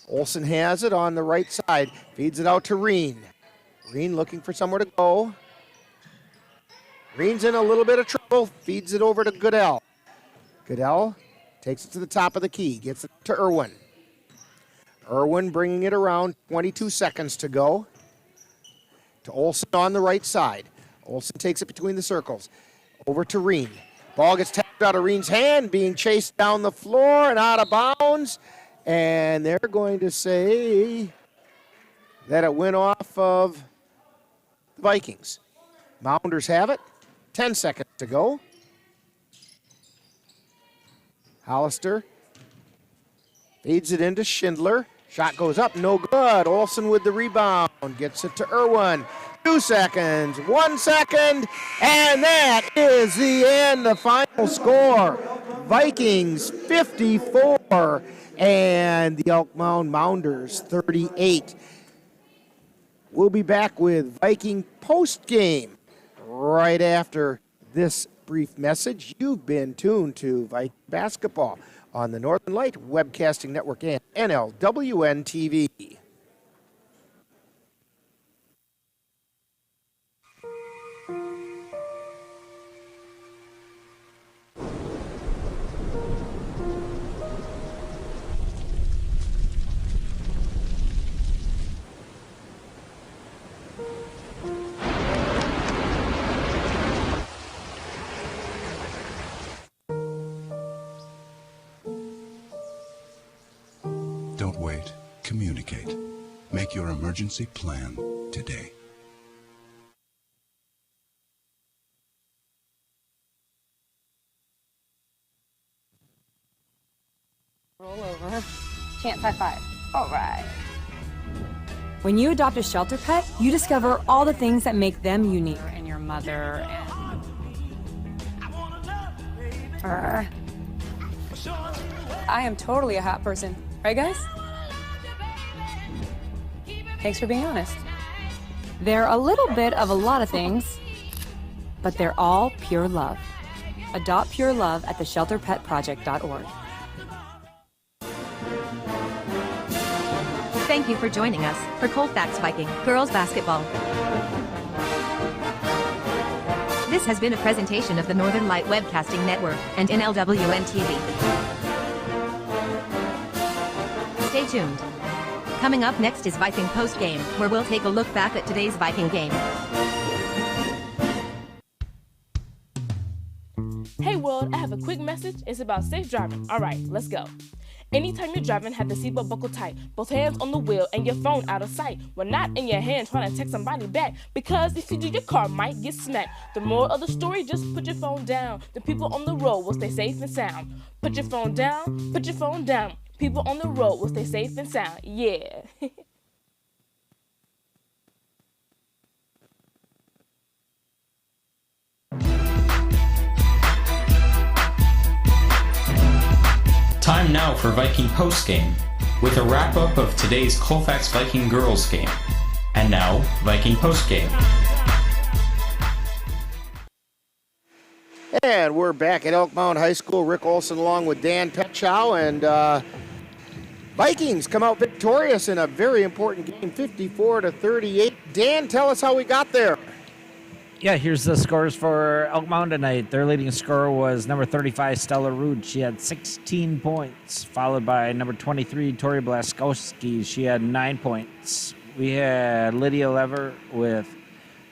Olsen has it on the right side. Feeds it out to Reen. Reen looking for somewhere to go. Reen's in a little bit of trouble. Feeds it over to Goodell. Goodell takes it to the top of the key. Gets it to Irwin. Irwin bringing it around. 22 seconds to go. To Olsen on the right side. Olsen takes it between the circles. Over to Reen. Ball gets tapped out of Reen's hand. Being chased down the floor and out of bounds. And they're going to say that it went off of the Vikings. Mounders have it. 10 seconds to go. Hollister feeds it into Schindler. Shot goes up, no good. Olsen with the rebound. Gets it to Irwin. 2 seconds, 1 second, and that is the end. The final score, Vikings 54 and the Elk Mound Mounders 38. We'll be back with Viking post-game right after this brief message. You've been tuned to Viking Basketball on the Northern Light Webcasting Network and NLWN-TV. Don't wait. Communicate. Make your emergency plan today. Roll over. Chance high five. All right. When you adopt a shelter pet, you discover all the things that make them unique. And your mother and... I am totally a hot person. Right, guys? Thanks for being honest. They're a little bit of a lot of things, but they're all pure love. Adopt pure love at theshelterpetproject.org. Thank you for joining us for Colfax Viking Girls Basketball. This has been a presentation of the Northern Light Webcasting Network and NLWN-TV. Stay tuned. Coming up next is Viking Post Game, where we'll take a look back at today's Viking game. message is about safe driving. All right, let's go. Anytime you're driving, have the seatbelt buckled tight. Both hands on the wheel and your phone out of sight. When not in your hand, trying to text somebody back. Because if you do, your car might get smacked. The moral of the story, just put your phone down. The people on the road will stay safe and sound. Put your phone down, put your phone down. People on the road will stay safe and sound. Yeah. Time now for Viking postgame, with a wrap-up of today's Colfax Viking girls game. And now, Viking postgame. And we're back at Elk Mound High School. Rick Olson along with Dan Petchow, and Vikings come out victorious in a very important game, 54-38. Dan, tell us how we got there. Yeah, here's the scores for Elk Mound tonight. Their leading scorer was number 35, Stella Rude. She had 16 points, followed by number 23, Tori Blaskowski. She had 9 points. We had Lydia Lever with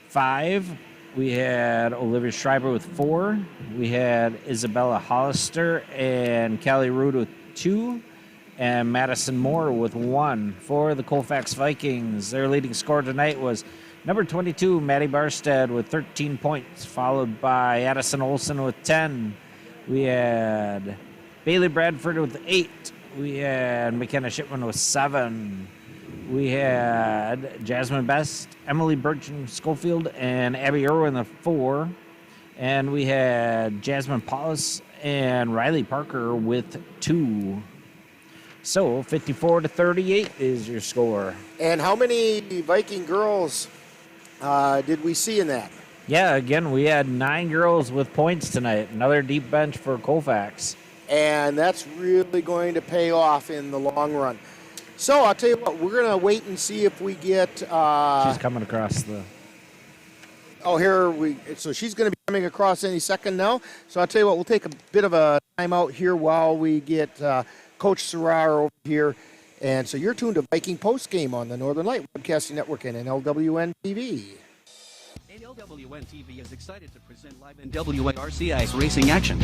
5. We had Olivia Schreiber with 4. We had Isabella Hollister and Callie Rude with 2. And Madison Moore with 1 for the Colfax Vikings. Their leading scorer tonight was number 22, Maddie Barstead with 13 points, followed by Addison Olson with 10. We had Bailey Bradford with 8. We had McKenna Shipman with 7. We had Jasmine Best, Emily Burchin Schofield, and Abby Irwin with 4. And we had Jasmine Paulus and Riley Parker with 2. So 54-38 is your score. And how many Viking girls did we see in that? Yeah, again, we had 9 girls with points tonight. Another deep bench for Colfax. And that's really going to pay off in the long run. So I'll tell you what, we're going to wait and see if we get... She's coming across the... Oh, so she's going to be coming across any second now. So I'll tell you what, we'll take a bit of a time out here while we get Coach Serrar over here. And so you're tuned to Viking Postgame on the Northern Light Broadcasting Network and NLWN-TV. NLWN-TV is excited to present live NWRCI's racing action.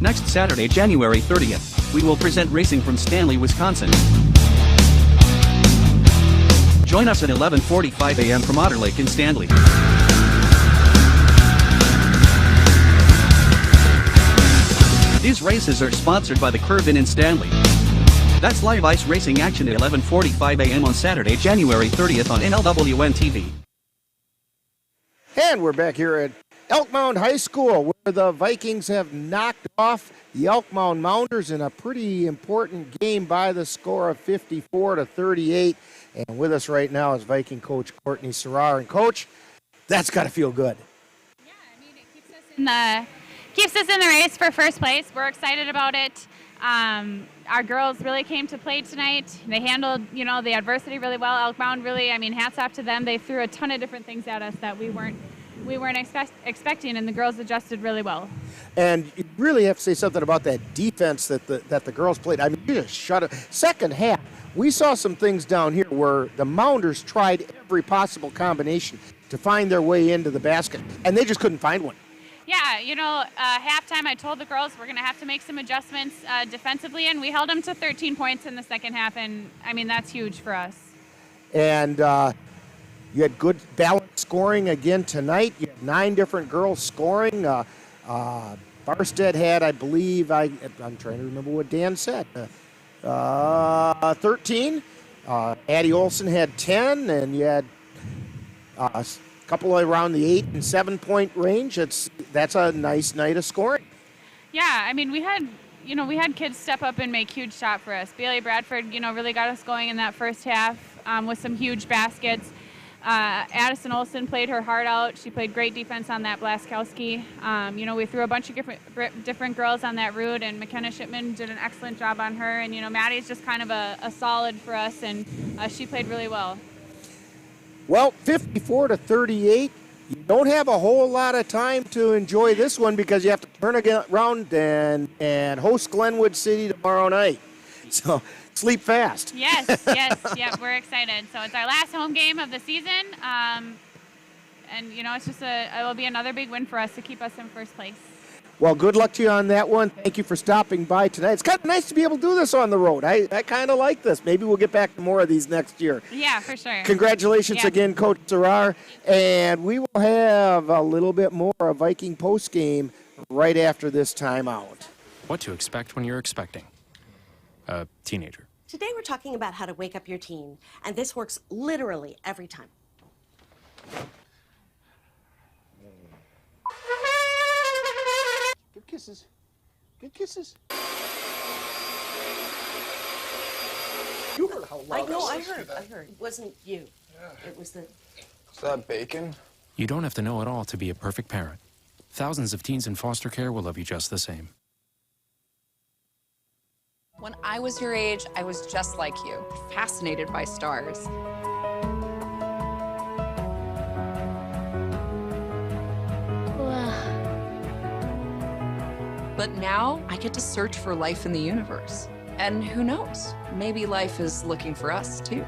Next Saturday, January 30th, we will present racing from Stanley, Wisconsin. Join us at 11:45 a.m. from Otter Lake in Stanley. These races are sponsored by the Curve Inn in Stanley. That's live ice racing action at 11:45 a.m. on Saturday, January 30th on NLWN-TV. And we're back here at Elk Mound High School, where the Vikings have knocked off the Elk Mound Mounders in a pretty important game by the score of 54-38. And with us right now is Viking coach Courtney Serrar. And Coach, that's got to feel good. Yeah, I mean, it keeps us in the race for first place. We're excited about it. Our girls really came to play tonight. They handled, the adversity really well. Elk Mound really, hats off to them. They threw a ton of different things at us that we weren't expecting, and the girls adjusted really well. And you really have to say something about that defense that the girls played. I mean, you just shut it. Second half, we saw some things down here where the Mounders tried every possible combination to find their way into the basket, and they just couldn't find one. Yeah, halftime I told the girls we're going to have to make some adjustments defensively, and we held them to 13 points in the second half, and, that's huge for us. And you had good balanced scoring again tonight. You had 9 different girls scoring. Barstead had, I believe, I'm trying to remember what Dan said, 13. Addie Olson had 10, and you had a couple around the 8 and 7 point range. That's a nice night of scoring. Yeah, we had kids step up and make huge shot for us. Bailey Bradford, really got us going in that first half with some huge baskets. Addison Olson played her heart out. She played great defense on that Blaskowski. We threw a bunch of different girls on that route, and McKenna Shipman did an excellent job on her. And, Maddie's just kind of a solid for us, and she played really well. Well, 54-38. You don't have a whole lot of time to enjoy this one because you have to turn around and host Glenwood City tomorrow night. So sleep fast. Yes, yep, we're excited. So it's our last home game of the season, and it's just it will be another big win for us to keep us in first place. Well, good luck to you on that one. Thank you for stopping by tonight. It's kind of nice to be able to do this on the road. I kind of like this. Maybe we'll get back to more of these next year. Yeah, for sure. Congratulations again, Coach Zarar. And we will have a little bit more of Viking postgame right after this timeout. What to expect when you're expecting a teenager. Today we're talking about how to wake up your teen, and this works literally every time. Give kisses. Give kisses. You heard how loud I heard. It wasn't you. Yeah. It was the... Is that bacon? You don't have to know it all to be a perfect parent. Thousands of teens in foster care will love you just the same. When I was your age, I was just like you, fascinated by stars. But now I get to search for life in the universe. And who knows, maybe life is looking for us too.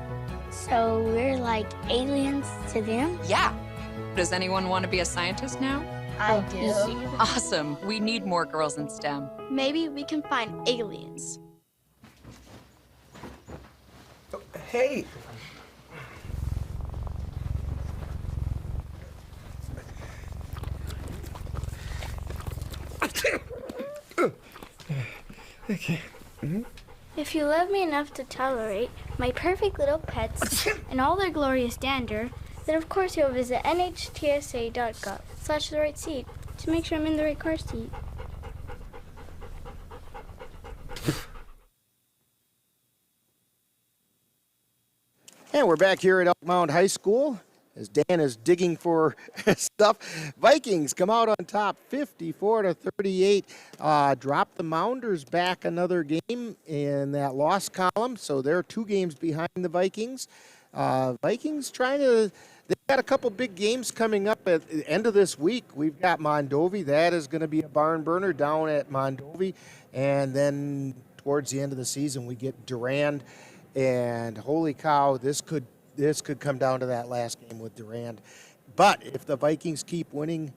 So we're like aliens to them? Yeah. Does anyone want to be a scientist now? I do. Awesome. We need more girls in STEM. Maybe we can find aliens. Hey. Okay. If you love me enough to tolerate my perfect little pets and all their glorious dander, then of course you'll visit nhtsa.gov/the right seat to make sure I'm in the right car seat. And we're back here at Elk Mound High School as Dan is digging for stuff. Vikings come out on top 54-38. Drop the Mounders back another game in that loss column, so they're 2 games behind the Vikings. Vikings they've got a couple big games coming up at the end of this week. We've got Mondovi. That is going to be a barn burner down at Mondovi. And then towards the end of the season, we get Durand. And holy cow, this could come down to that last game with Durand. But if the Vikings keep winning,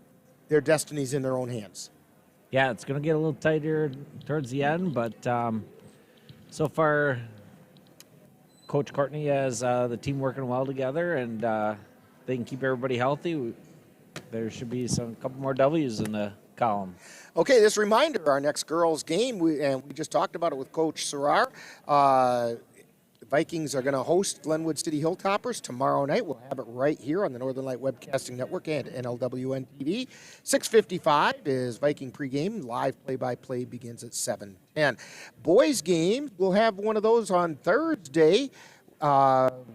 their destiny's in their own hands. Yeah, it's going to get a little tighter towards the end, but so far, Coach Courtney has the team working well together, and they can keep everybody healthy. There should be a couple more W's in the column. Okay, this reminder, our next girls' game, we just talked about it with Coach Sarar. Vikings are going to host Glenwood City Hilltoppers tomorrow night. We'll have it right here on the Northern Light Webcasting Network and NLWN-TV. 6:55 is Viking pregame. Live play-by-play begins at 7:10. Boys games, we'll have one of those on Thursday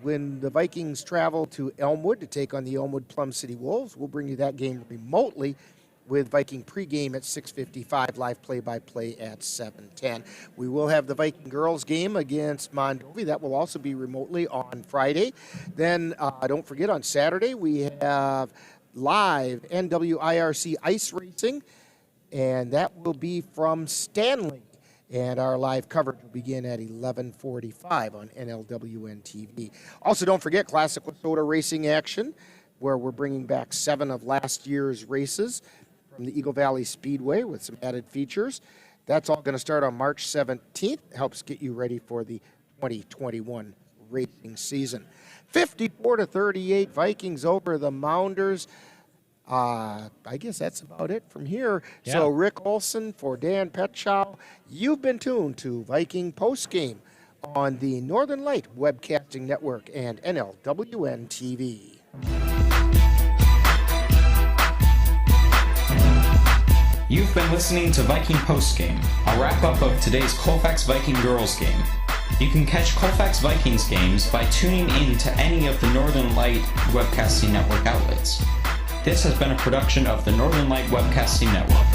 when the Vikings travel to Elmwood to take on the Elmwood Plum City Wolves. We'll bring you that game remotely with Viking pregame at 6:55, live play-by-play at 7:10. We will have the Viking girls game against Mondovi. That will also be remotely on Friday. Then don't forget, on Saturday we have live NWIRC ice racing, and that will be from Stanley. And our live coverage will begin at 11:45 on NLWN-TV. Also, don't forget Classic Westota racing action, where we're bringing back 7 of last year's races from the Eagle Valley Speedway with some added features. That's all going to start on March 17th. Helps get you ready for the 2021 racing season. 54-38, Vikings over the Mounders. I guess that's about it from here. Yeah. So Rick Olson for Dan Petschow, you've been tuned to Viking Postgame on the Northern Light Webcasting Network and NLWN-TV. You've been listening to Viking Postgame, a wrap-up of today's Colfax Viking girls game. You can catch Colfax Vikings games by tuning in to any of the Northern Light Webcasting Network outlets. This has been a production of the Northern Light Webcasting Network.